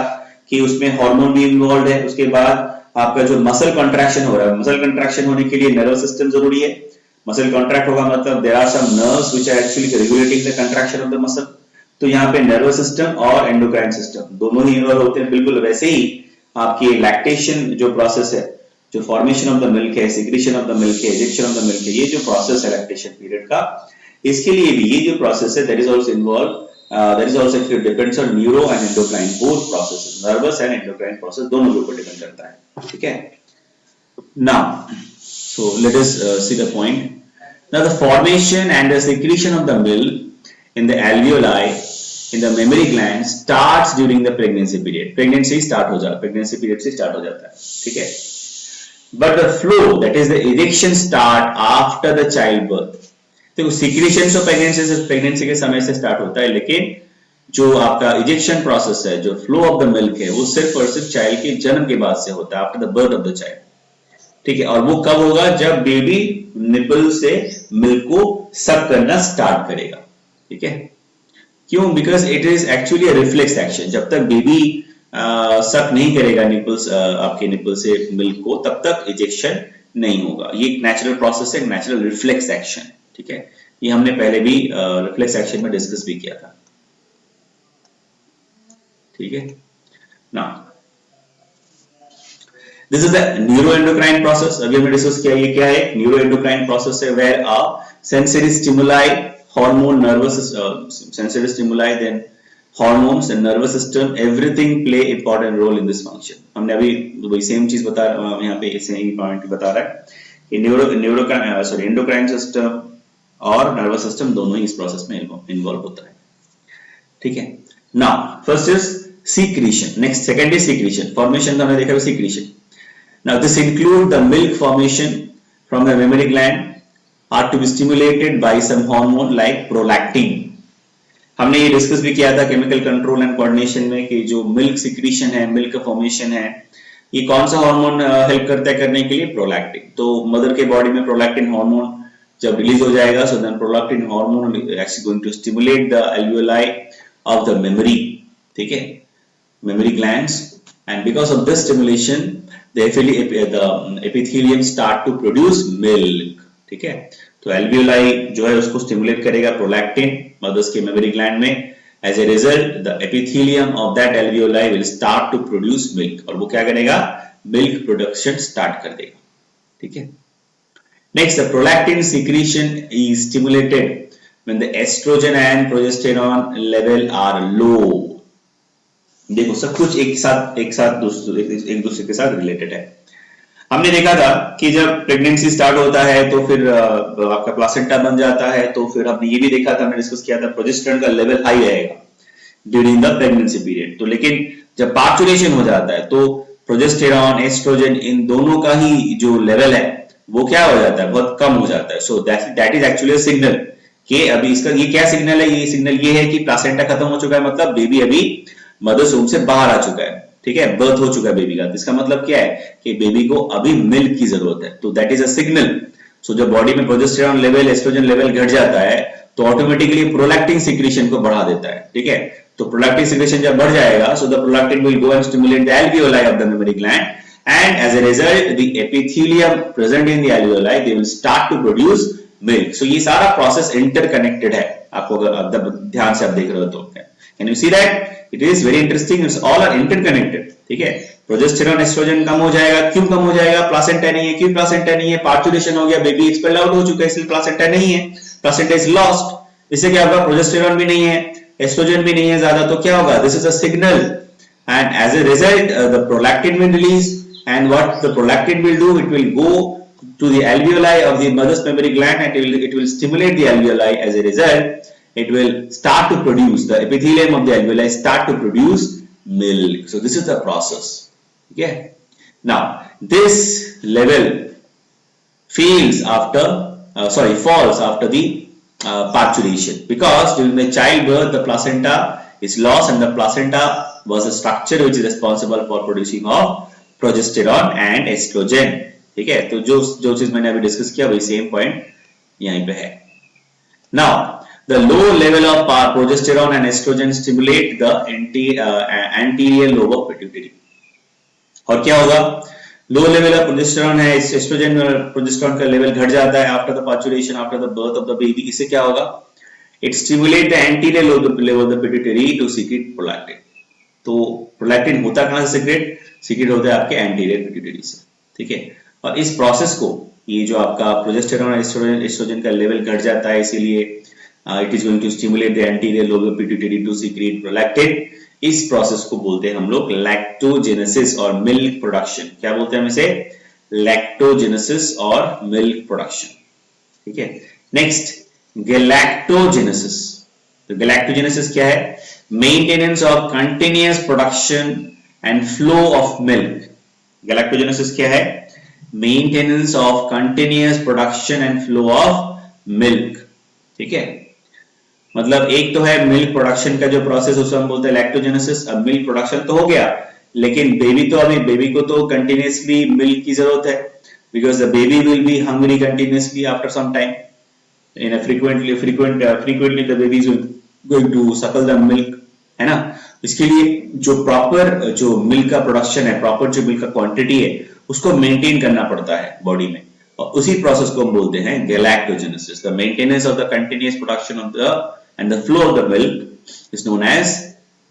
कि उसमें हार्मोन भी इन्वॉल्व है। उसके बाद आपका जो मसल कंट्रैक्शन हो रहा है, मसल कंट्रैक्शन होने के लिए नर्वस सिस्टम जरूरी है। मसल कॉन्ट्रैक्ट होगा मतलब there are some nerves which are actually regulating the contraction of the muscle. तो यहाँ पे नर्वस सिस्टम और एंडोक्राइन सिस्टम दोनों ही इन्वॉल्व होते हैं। बिल्कुल वैसे ही आपकी लैक्टेशन जो प्रोसेस है, जो फॉर्मेशन ऑफ द मिल्क है, सिक्रेशन ऑफ द मिल्क है, इजेक्शन ऑफ द मिल्क है, ये जो प्रोसेस है लैक्टेशन पीरियड का, इसके लिए भी ये जो प्रोसेस है that is also involve, that is also actually depends on neuro and endocrine, both processes, nervous and endocrine process दोनों के ऊपर डिपेंड करता है, ठीक है। Now, so let us see the point. Now, the formation and the secretion of the milk in the alveoli in the mammary gland starts during the pregnancy period. Pregnancy start हो जाता, pregnancy period से start हो जाता है, ठीक है। But the flow, that is the ejection, start after the childbirth. तो secretion तो pregnancy के समय से start होता है, लेकिन जो आपका इजेक्शन प्रोसेस है, जो फ्लो ऑफ द मिल्क है, वो सिर्फ और सिर्फ चाइल्ड के जन्म के बाद से होता है, after the birth of the child, ठीक है। और वो कब होगा, जब बेबी निपल से मिल्क को सक करना स्टार्ट करेगा, ठीक है। क्यों, because it is actually a reflex action. जब तक बेबी सक नहीं करेगा निपल्स, आपके निपल से मिल्क को, तब तक इजेक्शन नहीं होगा। ये एक नेचुरल प्रोसेस है, नेचुरल रिफ्लेक्स एक्शन, ठीक है। ये हमने पहले भी रिफ्लेक्स एक्शन में डिस्कस भी किया था, ठीक है ना। This is the neuroendocrine process. अभी हमने डिस्कस किया, ये क्या है, न्यूरोएंडोक्राइन प्रोसेस है where a sensory stimuli, hormone, nervous, sensory stimuli, then hormones and nervous system, everything play important role in this function। हमने अभी वही सेम चीज बता, यहाँ पे सेम पॉइंट बता रहा है कि एंडोक्राइन सिस्टम और नर्वस सिस्टम दोनों ही इस प्रोसेस में इन्वॉल्व होता है। ठीक है, now first is secretion, next second is secretion. Formation हमने देखा, सीक्रीशन। Now this include the milk formation from the memory gland are to be stimulated by some hormone like prolactin. हमने ये डिस्कस भी किया था केमिकल कंट्रोल एंड कोऑर्डिनेशन में कि जो मिल्क सिक्रीशन है, मिल्क फॉर्मेशन है, ये कौन सा हार्मोन हेल्प करता है करने के लिए, प्रोलैक्टिन। तो मदर के बॉडी में प्रोलैक्टिन हार्मोन जब रिलीज हो जाएगा, so then prolactin hormone actually going to stimulate the alveoli of the mammary, ठीक है, mammary glands, and because of this stimulation the epithelium start to produce milk. ठीक है, तो एल्वियोलाई जो है उसको स्टिमुलेट करेगा प्रोलैक्टिन मदर्स के मेमोरी ग्लैंड में। As a result the epithelium of that alveoli will start to produce milk, और वो क्या करेगा, मिल्क प्रोडक्शन स्टार्ट कर देगा। ठीक है, next the prolactin secretion is stimulated when the estrogen and progesterone level are low. देखो सब कुछ एक साथ एक दूसरे के साथ रिलेटेड है। हमने देखा था कि जब प्रेगनेंसी स्टार्ट होता है तो फिर आपका प्लासेंटा बन जाता है, तो फिर हमने ये भी देखा था, हमने डिस्कस किया था, प्रोजेस्टेरॉन का लेवल हाई रहेगा ड्यूरिंग द प्रेगनेंसी पीरियड। तो लेकिन जब पार्चुरेशन हो जाता है तो प्रोजेस्टेरॉन, एस्ट्रोजन, इन दोनों का ही जो लेवल है वो क्या हो जाता है, बहुत कम हो जाता है। So that is actually a signal कि अभी इसका ये क्या सिग्नल है, ये सिग्नल ये है कि प्लासेंटा खत्म हो चुका है, मतलब बेबी अभी मदर्स वूम्ब से बाहर आ चुका है। ठीक है, बर्थ हो चुका है बेबी का। इसका मतलब क्या है कि बेबी को अभी मिल्क की जरूरत है, तो दैट इज अ सिग्नल। सो जब बॉडी में प्रोजेस्टेरॉन लेवल, एस्ट्रोजन लेवल घट जाता है तो ऑटोमेटिकली प्रोलैक्टिन सिक्रीशन को बढ़ा देता है। ठीक है, तो प्रोलैक्टिन सिक्रीशन जब बढ़ जाएगा, so the prolactin will go and stimulate the alveoli of the memory gland, and as a result the epithelium present in the alveoli they will start to produce milk. So ये सारा process interconnected है, आपको अगर ध्यान से आप देख रहे हो तो। Can you see that? It is very interesting, it's all are interconnected. ठीक है, प्रोजेस्टेरॉन, एस्ट्रोजन कम हो जाएगा, क्यों कम हो जाएगा, प्लासेंटा नहीं है, क्यों प्लासेंटा नहीं है, पार्चुरेशन हो गया, बेबी एक्सपेल आउट हो चुका है, इसलिए प्लासेंटा नहीं है, प्लासेंटा इज लॉस्ट। इससे क्या होगा, प्रोजेस्टेरॉन भी नहीं है, एस्ट्रोजन भी नहीं है ज्यादा, तो क्या होगा, this is a signal, and as a result the prolactin will release, and what the prolactin will do, it will go to the alveoli of the mother's mammary gland, and it will stimulate the alveoli. As a result, it will start to produce, the epithelium of the alveoli start to produce milk. So this is the process. Okay, now this level falls after the parturition, because during the childbirth the placenta is lost, and the placenta was a structure which is responsible for producing of progesterone and estrogen. ठीक है, तो जो चीज मैंने अभी discuss किया वही same point यहीं पे है। Now the low level of progesterone and oestrogen stimulate the anterior lobe of pituitary. और क्या होगा, लो लेवल ऑफ प्रोजेस्टेरॉन है, एस्ट्रोजन और प्रोजेस्टेरॉन का लेवल घट जाता है after the parturition, after the birth of the baby. इससे क्या होगा, it stimulate the anterior lobe of the pituitary to secrete prolactin. तो प्रोलैक्टिन होता कहां से सीक्रेट होता है, आपके एंटीरियर पिट्यूटरी से। ठीक है, और इस प्रोसेस को, ये जो आपका प्रोजेस्टेरॉन और एस्ट्रोजन का लेवल घट जाता है, इसीलिए it is going to stimulate the anterior lobe of pituitary to secrete prolactin. इस प्रोसेस को बोलते हैं हम लोग लैक्टोजेनेसिस और मिल्क प्रोडक्शन। क्या बोलते हैं हम इसे, लैक्टोजेनेसिस और मिल्क प्रोडक्शन। ठीक है, नेक्स्ट गैलेक्टोजेनेसिस। तो गैलेक्टोजेनेसिस क्या है, maintenance of continuous production and flow of milk. Galactogenesis क्या है, maintenance of continuous production and flow of milk. ठीक है, मतलब एक तो है मिल्क प्रोडक्शन का जो प्रोसेस, उसको हम बोलते हैं लैक्टोजेनेसिस। अब मिल्क प्रोडक्शन तो हो गया, लेकिन बेबी को तो कंटिन्यूअसली मिल्क की जरूरत है, because the baby will be hungry continuously after some time, in a frequently the baby is going to suckle the milk, है ना। इसके लिए जो प्रॉपर जो मिल्क का प्रोडक्शन है, प्रॉपर जो मिल्क का क्वांटिटी है, उसको मेंटेन करना पड़ता है बॉडी में, और उसी प्रोसेस को हम बोलते हैं galactogenesis. The maintenance of the continuous production of the and the flow of the milk is known as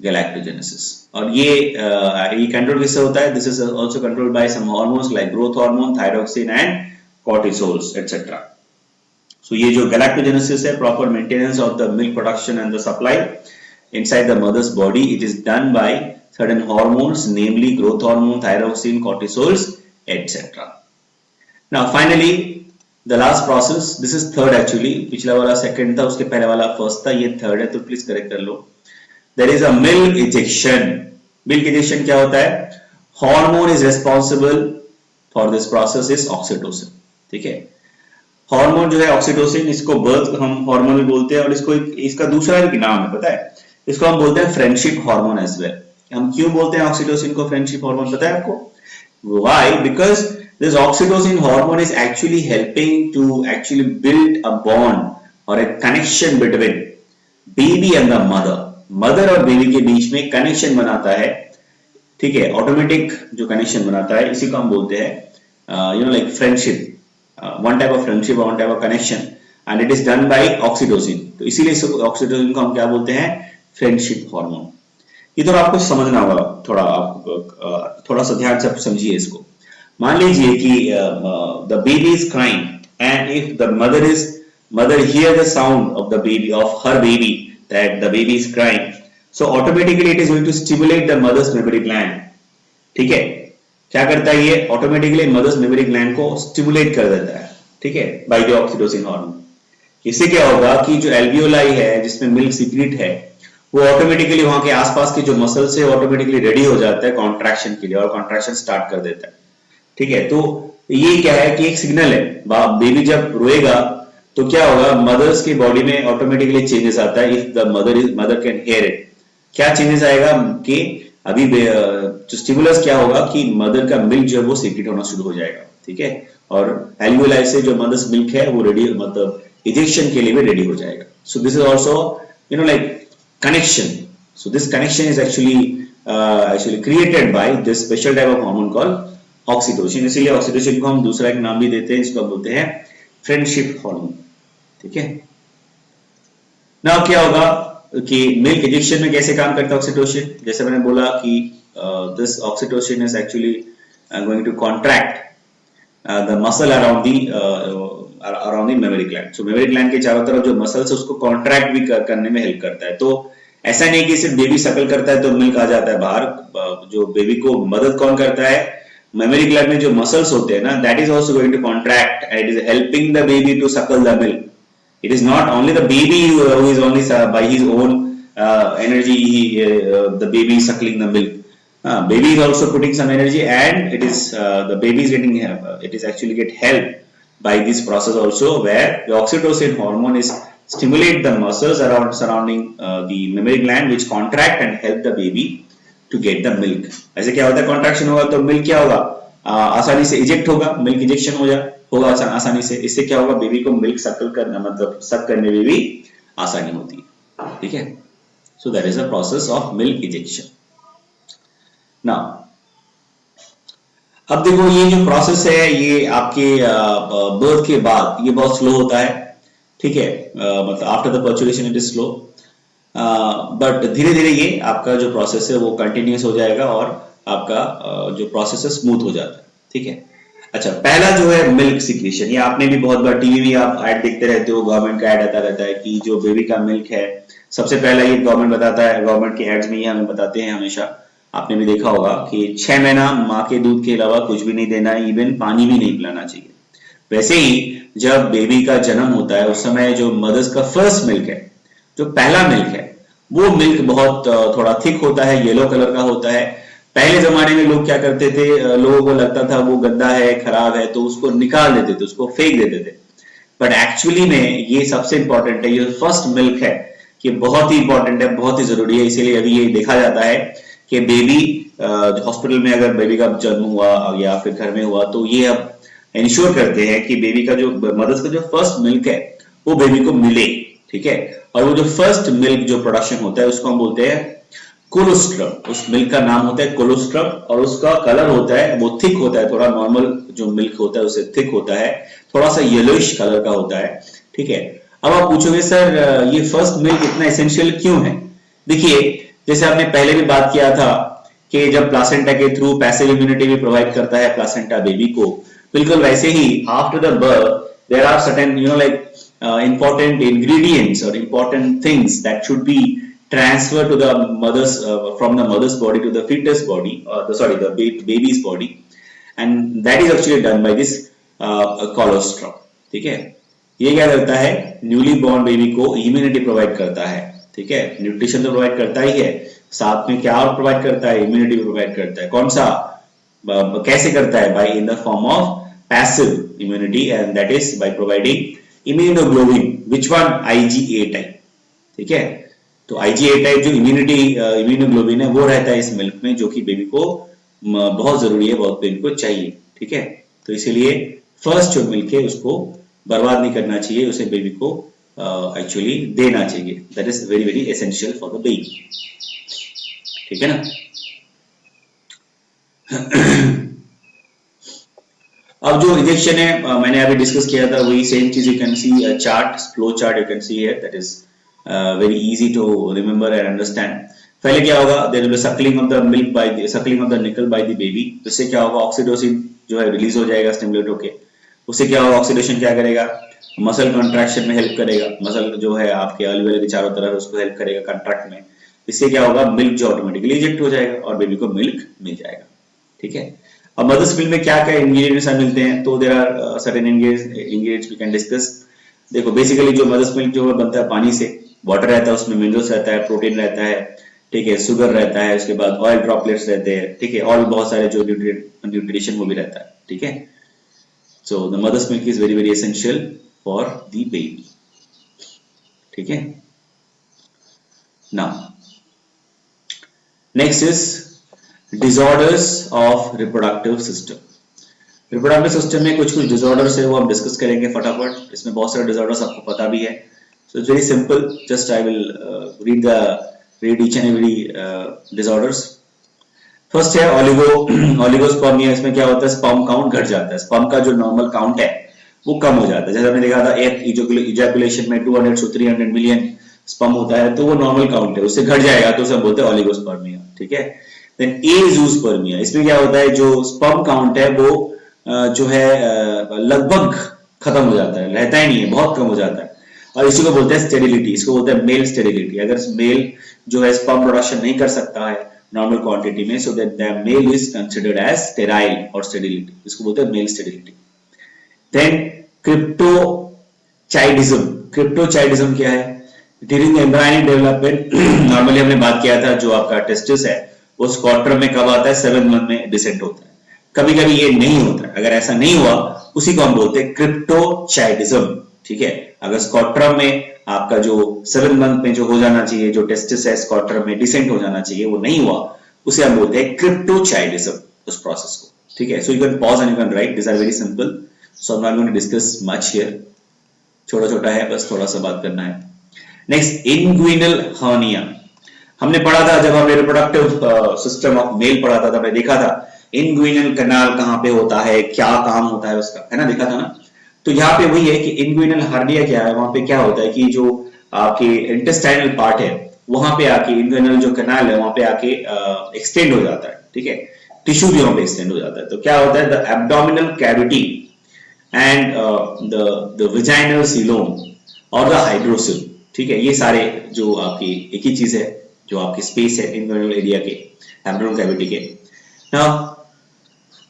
galactogenesis. और ये कंट्रोल किससे होता है? This is also controlled by some hormones like growth hormone, thyroxine and cortisols etcetera. So ये जो galactogenesis है, proper maintenance of the milk production and the supply inside the mother's body, it is done by certain hormones, namely growth hormone, thyroxine, cortisols, etc. Now finally the last process, this is third actually, पिछला वाला second था, उसके पहले वाला first था, ये third है, तो please correct कर लो। There is a milk ejection. Milk ejection क्या होता है? Hormone is responsible for this process is oxytocin, ठीक है। हार्मोन जो है ऑक्सीटोसिन, इसको बर्थ हम हार्मोन भी बोलते हैं, और इसको इसका दूसरा एक नाम है, पता है? इसको हम बोलते हैं फ्रेंडशिप हार्मोन एज वेल। हम क्यों बोलते हैं ऑक्सीटोसिन को फ्रेंडशिप हार्मोन, पता है आपको? Why? Because this oxytocin hormone is actually helping to actually build a bond और a connection between baby and the mother. Mother और बेबी के बीच में कनेक्शन बनाता है, ठीक है, ऑटोमेटिक जो कनेक्शन बनाता है, इसी को हम बोलते हैं like friendship, one type of friendship, one type of connection, and it is done by oxytocin. तो इसीलिए ऑक्सीटोसिन को हम क्या बोलते हैं? Friendship hormone. ये तो आपको समझना होगा, थोड़ा सा ध्यान से समझिए इसको। मान लीजिए कि the baby is crying and if the mother hear the sound of the baby, of her baby, that the baby is crying, so automatically it is going to stimulate the mother's mammary gland, ठीक है। क्या करता है ये? Automatically mother's mammary gland को stimulate कर देता है, ठीक है, बाय द ऑक्सीटोसिन हार्मोन। इससे क्या होगा कि जो एल्वियोलाई है जिसमें मिल्क सीक्रेट है, वो ऑटोमेटिकली वहां के आसपास के जो मसल से ऑटोमेटिकली रेडी हो जाता है कॉन्ट्रैक्शन के लिए, और कॉन्ट्रैक्शन स्टार्ट कर देता है, ठीक है। तो ये क्या है कि एक सिग्नल है, बेबी जब रोएगा तो क्या होगा, मदर्स की बॉडी में ऑटोमेटिकली चेंजेस आता है, if the mother can hear it. क्या चेंजेस आएगा कि अभी जो स्टिमुलस क्या होगा कि मदर का मिल्क जो है वो सीक्रेट होना शुरू हो जाएगा, ठीक है, और एल्वियोलाई से जो मदर्स मिल्क है वो रेडी, मतलब इजेक्शन के लिए भी रेडी हो जाएगा। सो this is also like connection. So this connection is actually created by this special type of hormone called oxytocin. इसीलिए ऑक्सीटोसिन को हम दूसरा एक नाम भी देते हैं, इसको बोलते हैं फ्रेंडशिप हार्मोन, ठीक है। नाउ क्या होगा कि मिल्क इंजेक्शन में कैसे काम करता है ऑक्सीटोसिन? जैसे मैंने बोला कि this oxytocin is actually going to contract the muscle around the memory gland. So mammary gland के चारों तरफ जो मसल्स है उसको कॉन्ट्रैक्ट भी करने में हेल्प करता है। तो ऐसा नहीं कि सिर्फ बेबी सकल करता है तो मिल्क आ जाता है बाहर, जो बेबी को मदद कौन करता है? मेमोरी ग्लैंड में जो मसल्स होते हैं ना, that is also going to contract and it is helping the baby to suckle the milk. It is not only the baby who is only by his own energy the baby suckling the milk. Baby is also putting some energy, and it is the baby is getting it is actually get help by this process also, where the oxytocin hormone is stimulate the muscles around surrounding the mammary gland, which contract and help the baby to get the milk. ऐसे क्या होता है? contraction होगा तो milk क्या होगा? आसानी से eject होगा, milk ejection होगा आसानी से। इससे क्या होगा? बेबी को मिल्क सकल करना, मतलब सक करने में भी आसानी होती है, ठीक है। So that is a process of milk ejection. Now, अब देखो ये जो प्रोसेस है ये आपके बर्थ के बाद ये बहुत स्लो होता है, ठीक है, मतलब after the parturition it is slow, but धीरे धीरे ये आपका जो प्रोसेस है वो कंटिन्यूस हो जाएगा और आपका जो प्रोसेस है स्मूथ हो जाता है, ठीक है। अच्छा, पहला जो है मिल्क सिक्रीशन, ये आपने भी बहुत बार टीवी में आप ऐड देखते रहते हो, गवर्नमेंट का ऐड आता रहता है कि जो बेबी का मिल्क है, सबसे पहला ये गवर्नमेंट बताता है, गवर्नमेंट के एड्स में ये हमें बताते हैं हमेशा, आपने भी देखा होगा कि 6 महीना माँ के दूध के अलावा कुछ भी नहीं देना, इवन पानी भी नहीं पिलाना चाहिए। वैसे ही जब बेबी का जन्म होता है उस समय जो मदर्स का फर्स्ट मिल्क है, जो पहला मिल्क है, वो मिल्क बहुत थोड़ा थिक होता है, येलो कलर का होता है। पहले जमाने में लोग क्या करते थे, लोगों को लगता था वो गंदा है, खराब है, तो उसको निकाल देते थे, उसको फेंक देते थे। बट एक्चुअली में ये सबसे इंपॉर्टेंट है, ये फर्स्ट मिल्क है, ये बहुत ही इंपॉर्टेंट है, बहुत ही जरूरी है। इसीलिए अभी ये देखा जाता है कि बेबी हॉस्पिटल में अगर बेबी का जन्म हुआ या फिर घर में हुआ तो ये अब इंश्योर करते हैं कि बेबी का जो मदर्स का जो फर्स्ट मिल्क है वो बेबी को मिले, ठीक है। और वो जो फर्स्ट मिल्क जो प्रोडक्शन होता है उसको हम बोलते हैं कोलोस्ट्रम। उस मिल्क का नाम होता है कोलोस्ट्रम और उसका कलर होता है, वो थिक होता है, थोड़ा नॉर्मल जो मिल्क होता है उससे थिक होता है, थोड़ा सा येलोइश कलर का होता है, ठीक है। अब आप पूछोगे सर ये फर्स्ट मिल्क इतना एसेंशियल क्यों है? देखिए जैसे आपने पहले भी बात किया था कि जब प्लासेंटा के थ्रू पैसिव इम्यूनिटी भी प्रोवाइड करता है प्लासेंटा बेबी को, बिल्कुल वैसे ही after the birth there are certain important ingredients or important things that should be transferred to the mother's from the mother's body to the fetus body, the baby's body, and that is actually done by this colostrum. ठीक है, ये क्या करता है, newly born baby को immunity provide करता है. ठीक है, न्यूट्रिशन तो प्रोवाइड करता ही है, साथ में क्या और प्रोवाइड करता है, इम्यूनिटी प्रोवाइड करता है. कौन सा, कैसे करता है, by in the form of passive immunity, and that is by providing immunoglobin, which one, IgA type. ठीक है, तो IgA टाइप जो इम्यूनोग्लोबिन है वो रहता है इस मिल्क में, जो कि बेबी को बहुत जरूरी है, बहुत बेबी को चाहिए. ठीक है, तो इसीलिए फर्स्ट जो मिल्क है उसको बर्बाद नहीं करना चाहिए, उसे बेबी को एक्चुअली देना चाहिए. That is very very essential for the baby. ठीक है ना. अब जो इंजेक्शन है मैंने अभी डिस्कस किया था, वही सेम चीज. You can see chart, flow chart you can see here, that is very easy to remember and understand. पहले क्या होगा, there will be suckling of the milk by the suckling of the nipple by the baby. इससे क्या होगा, oxytocin जो है release हो जाएगा स्टिमुलेट होके. उससे क्या होगा, ऑक्सीडेशन क्या करेगा, मसल कॉन्ट्रैक्शन में हेल्प करेगा. मसल जो है आपके अलवेलर के चारों तरफ उसको हेल्प करेगा कंट्रैक्ट में. इससे क्या होगा, मिल्क जो ऑटोमेटिकली इंजेक्ट हो जाएगा और बेबी को मिल्क मिल जाएगा. ठीक है, अब मदर्स मिल्क में क्या क्या इंग्रेडिएंट्स मिलते हैं, तो there are certain ingredients we can discuss. देखो बेसिकली जो मदर्स मिल्क जो बनता है पानी से, वाटर रहता है उसमें, मिनरल्स रहता है, प्रोटीन रहता है. ठीक है, शुगर रहता है, उसके बाद ऑयल ड्रॉपलेट्स रहते हैं. ठीक है, और बहुत सारे जो न्यूट्रिशन वो भी रहता है. ठीक है, so the mother's milk is very very essential for the baby. ठीक है, now next is disorders of reproductive system. Reproductive system में कुछ कुछ डिसऑर्डर्स है वो हम डिस्कस करेंगे फटाफट. इसमें बहुत सारे डिसऑर्डर्स आपको पता भी है, so it's very simple. Just I will read each and every disorders. First है ओलिगोस्पर्मिया. इसमें क्या होता है, स्पर्म काउंट घट जाता है. स्पर्म का जो नॉर्मल काउंट है वो कम हो जाता है. जैसे हमने देखा था इजैकुलेशन में 200 से 300 मिलियन स्पर्म होता है, तो वो नॉर्मल काउंट है, उससे घट जाएगा तो उसे बोलते हैं ओलिगोस्पर्मिया. ठीक है, देन एजूस्पर्मिया. इसमें क्या होता है, जो स्पर्म काउंट है वो जो है लगभग खत्म हो जाता है, रहता ही नहीं है, बहुत कम हो जाता है, और इसी को बोलते हैं स्टेरिलिटी. इसको बोलते हैं मेल स्टेरिलिटी. अगर मेल जो है स्पर्म प्रोडक्शन नहीं कर सकता है नॉर्मल क्वांटिटी में, so that the male is considered as sterile और स्टेरिलिटी. इसको बोलते हैं male sterility. Then cryptorchidism. Cryptorchidism क्या है, ड्यूरिंग एम्ब्रायनिक डेवलपमेंट नॉर्मली हमने बात किया था, जो आपका टेस्टिस है वो स्कॉट्रम में कब आता है, 7th मंथ में डिसेंट होता है. कभी कभी ये नहीं होता है, अगर ऐसा नहीं हुआ उसी को हम बोलते हैं क्रिप्टोचाइडिज्म. ठीक है, अगर स्कॉट्रम में आपका जो 7th मंथ में जो हो जाना चाहिए, जो टेस्टिस है स्कॉट्रम में डिसेंट हो जाना चाहिए, वो नहीं हुआ, उसे हम बोलते हैं क्रिप्टोचाइडिज्म, उस प्रोसेस को. ठीक है, so you can pause and you can write. This are very simple, so I am not going to discuss much here. छोटा छोटा है, बस थोड़ा सा बात करना है. Next, inguinal hernia. हमने पढ़ा था जब हमने रिप्रोडक्टिव सिस्टम ऑफ मेल पढ़ा था, तब हमने देखा था इंग्विनल कैनाल कहां पे होता है, क्या काम होता है उसका, है ना, देखा था ना. तो यहाँ पे वही है कि इंग्विनल हर्निया क्या है, वहां पे क्या होता है कि जो आपके इंटेस्टाइनल पार्ट है वहां पे आके इंग्विनल जो कैनाल है वहां पे आके एक्सटेंड हो जाता है. ठीक है, टिश्यू भी वहां पे एक्सटेंड हो जाता है. तो क्या होता है, the abdominal cavity and the vaginal coelom और द हाइड्रोसिल. ठीक है, ये सारे जो आपकी एक ही चीज है, जो आपकी स्पेस है इंग्विनल एरिया के, एब्डोमिनल कैविटी के. Now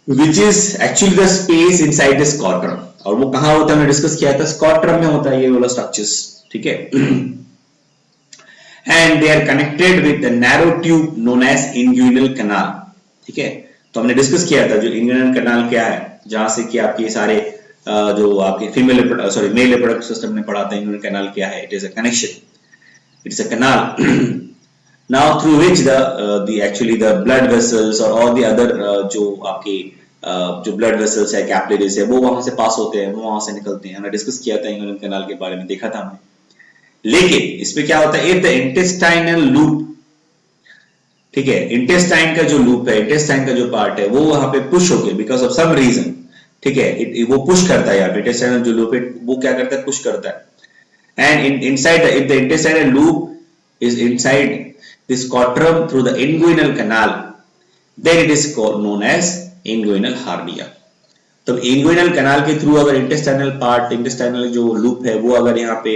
which is actually the space inside the scrotum, और वो कहां होता है, हमने डिस्कस किया था, स्कॉट्रम में होता है ये वाला स्ट्रक्चर्स. ठीक है, and they are connected with the narrow tube known as inguinal canal. ठीक है, तो हमने डिस्कस किया था जो इंग्विनल कैनाल क्या है, जहां से कि आपके सारे जो आपके मेल रिप्रोडक्टिव सिस्टम ने पढ़ा था, इंग्विनल कैनाल क्या है, it is a connection, it is a canal now through which the actually the blood vessels और all the other जो आपके जो ब्लड वेसल्स है, कैपिलरीज है, वो वहां से पास होते हैं, वो वहां से निकलते हैं. हमने डिस्कस किया था इंग्विनल कैनाल के बारे में, देखा था हमने. लेकिन इसमें क्या होता है, इफ द इंटेस्टाइनल लूप, ठीक है, इंटेस्टाइन का जो लूप है, इंटेस्टाइन का जो पार्ट है, वो वहां पे पुश हो गया बिकॉज ऑफ सम रीजन. ठीक है, वो पुश करता है, यहाँ पे इंटेस्टाइनल जो लूप है वो क्या करता है, पुश करता है. And inside if the intestinal loop is inside the scrotum through the inguinal canal, then it is known as inguinal hernia. तो इंग्विनल कैनाल के थ्रू अगर इंटेस्टाइनल पार्ट, इंटेस्टाइनल जो लूप है वो अगर यहाँ पे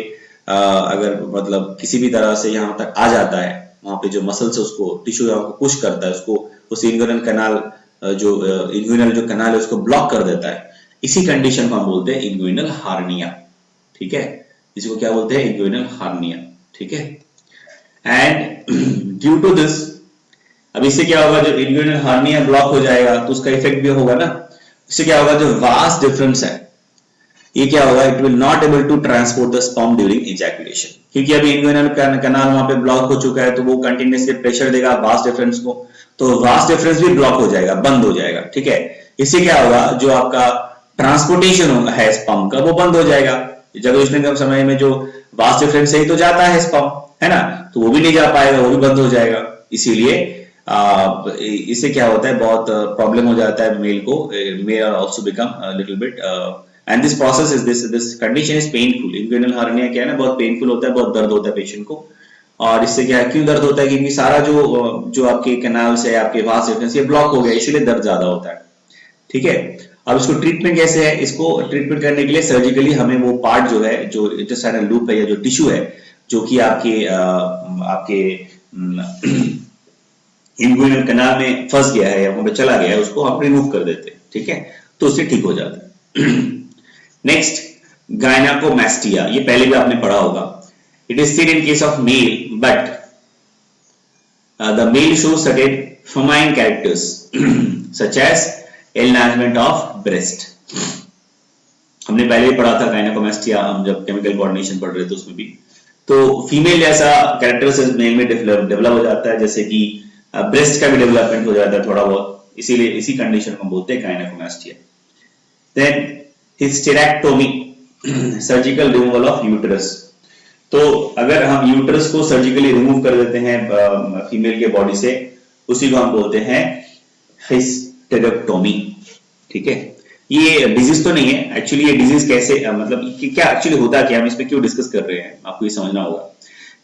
अगर मतलब किसी भी तरह से यहाँ तक आ जाता है, वहां पे जो मसल से उसको टिश्यू यहाँ को पुश करता है, उसको उस इंग्विनल कैनाल जो इंग्विनल जो कैनाल है उसको ब्लॉक कर देता है, इसी कंडीशन को हम बोलते हैं इंग्विनल हार्निया। ठीक है, इसको क्या बोलते हैं? Inguinal hernia. ठीक है, एंड ड्यू टू दिस, अब इससे क्या होगा, जब इंग्विनल हार्निया ब्लॉक हो जाएगा तो उसका इफेक्ट भी होगा ना। इससे क्या होगा, जो वास्ट डिफरेंस है ये क्या होगा, it will not able to transport the sperm during ejaculation, क्योंकि अभी इंग्विनल कैनाल वहां पे ब्लॉक हो चुका है, तो वो कंटिन्यूसली प्रेशर देगा वास्ट डिफरेंस को, तो वास्ट डिफरेंस भी ब्लॉक हो जाएगा, बंद हो जाएगा। ठीक है, इससे क्या होगा, जो आपका ट्रांसपोर्टेशन है स्पर्म का वो बंद हो जाएगा। जब के समय में जो वास्ट डिफरेंस से ही तो जाता है स्पर्म, है ना, तो वो भी नहीं जा पाएगा, वो भी बंद हो जाएगा। इसीलिए इससे क्या होता है, बहुत प्रॉब्लम हो जाता है मेल को, male also become little bit, and this process is this condition is painful. Inguinal hernia क्या है ना, बहुत पेनफुल होता है, बहुत दर्द होता है पेशेंट को। और इससे क्या है, क्यों दर्द होता है, क्योंकि सारा जो आपके कैनाल्स है, आपके वास्ट डिफरेंस ये ब्लॉक हो गया, इसलिए दर्द ज्यादा होता है। ठीक है, अब इसको ट्रीटमेंट कैसे है, इसको ट्रीटमेंट करने के लिए सर्जिकली हमें वो पार्ट जो है, जो इंटेस्टाइनल लूप है या जो टिश्यू है जो कि आपके इंग्विनल कैनाल में फंस गया है या वहां पे चला गया है, उसको हम रिमूव कर देते हैं। ठीक है, तो उससे ठीक हो जाता है। नेक्स्ट, गायनाकोमास्टिया, ये पहले भी आपने पढ़ा होगा। It is seen in case of male, but the male show certain feminine characters such as enlargement of breast. हमने पहले ही पढ़ा था गायनाकोमास्टिया, हम जब केमिकल कोऑर्डिनेशन पढ़ रहे थे उसमें भी। तो फीमेल जैसा कैरेक्टरिस्टिक्स मेल में डेवलप हो जाता है, जैसे कि ब्रेस्ट का भी डेवलपमेंट हो जाता है थोड़ा बहुत, इसीलिए इसी कंडीशन को बोलते हैं gynaecomastia. Then hysterectomy, surgical removal of uterus. तो अगर हम यूट्रस को सर्जिकली रिमूव कर देते हैं फीमेल के बॉडी से, उसी को हम बोलते हैं हिस्टेरेक्टोमी। ठीक है, ये डिजीज तो नहीं है एक्चुअली, ये डिजीज कैसे मतलब क्या एक्चुअली होता क्या, हम इस पे क्यों डिस्कस कर रहे हैं, आपको ये समझना होगा।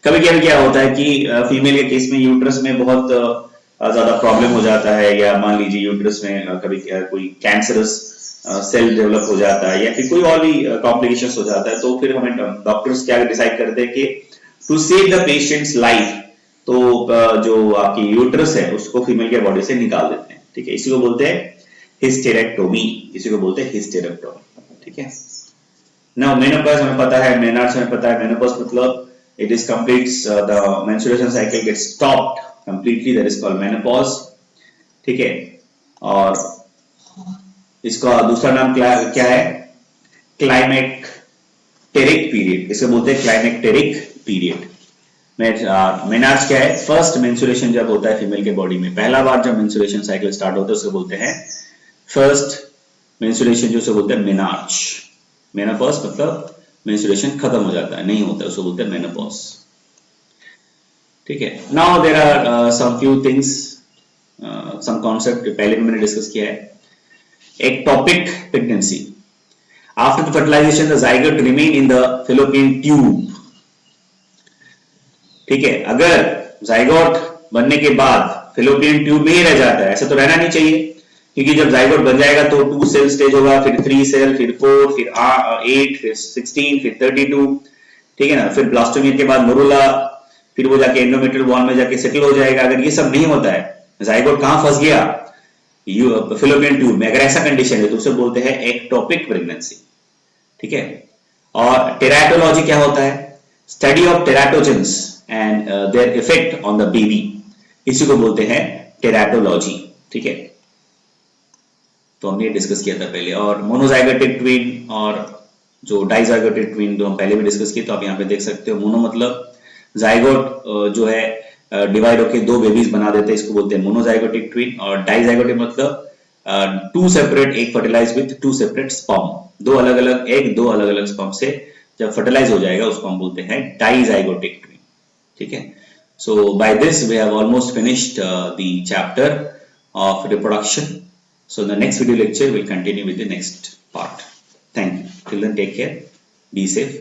कभी कभी क्या होता है कि फीमेल के केस में यूट्रस में बहुत ज्यादा प्रॉब्लम हो जाता है, या मान लीजिए यूट्रस में कभी कोई कैंसरस सेल डेवलप हो जाता है, या फिर कोई और भी कॉम्प्लिकेशंस हो जाता है, तो फिर हमें डॉक्टर्स क्या डिसाइड करते हैं कि to save the patient's life, तो जो आपकी यूट्रस है उसको फीमेल के बॉडी से निकाल देते हैं। ठीक है, इसी को बोलते हैं हिस्टेरेक्टोमी, इसी को बोलते हैं हिस्टेरेक्टोमी। ठीक है, नाउ मेनोपॉज हमें पता है, मेनॉर्स हमें पता है। मेनोपॉज मतलब it is completes the menstruation cycle gets stopped completely, that is called menopause। ठीक है, और इसका दूसरा नाम क्या है, क्लाइमेक्टेरिक पीरियड, इसे बोलते हैं क्लाइमेक्टेरिक पीरियड। मेनॉर्स क्या है, फर्स्ट मेंस्ट्रुएशन जब होता है फीमेल के बॉडी में, पहला बार जब मेंस्ट्रुएशन साइकिल स्टार्ट होता है उसे बोलते हैं फर्स्ट मेंस्ट्रुएशन, जो उसे बोलते हैं मेनॉर्स। मेनोपॉज मतलब मेंस्ट्रुएशन खत्म हो जाता है, नहीं होता है, उसको बोलते हैं मेनोपॉज। ठीक है, now there are some few things, some concept पहले भी मैंने डिस्कस किया है। Ectopic pregnancy, after the fertilisation the zygote remain in the fallopian tube. ठीक है, अगर जाइगोट बनने के बाद फैलोपियन ट्यूब में ही रह जाता है, ऐसा तो रहना नहीं चाहिए, क्योंकि जब जाइगोट बन जाएगा तो 2 सेल स्टेज होगा, फिर 3 सेल, फिर 4, फिर 8, फिर 16, फिर 32। ठीक है ना, फिर ब्लास्टोमियर के बाद मोरुला, फिर वो जाके एंडोमेट्रियल वॉल में जाके सेटल हो जाएगा। अगर ये सब नहीं होता है, जाइगोट कहां फंस गया, फैलोपियन ट्यूब में, अगर ऐसा कंडीशन है तो उसे बोलते हैं एक्टोपिक प्रेगनेंसी। ठीक है, और टेराटोलॉजी क्या होता है, study of teratogens and their effect on the baby, इसी को बोलते हैं टेराटोलॉजी। ठीक है, तो हमने डिस्कस किया था पहले। और मोनोजाइगोटिक ट्विन और जो डाइजाइगोटिक ट्विन जो हम पहले भी डिस्कस किए, तो आप यहाँ पे देख सकते हो, मोनो मतलब जाइगोट जो है डिवाइड होकर 2 बेबीज बना देते हैं, इसको बोलते हैं मोनोजाइगोटिक ट्विन। और डाइजाइगोटिक मतलब 2 separate egg fertilize with 2 separate sperm, 2 अलग अलग एग 2 अलग अलग स्पर्म से जब फर्टिलाइज हो जाएगा उसको हम बोलते हैं डाइजाइगोटिक ट्विन। ठीक है, so by this we have almost finished the chapter of reproduction. So the next video lecture will continue with the next part. Thank you. Till then, take care. Be safe.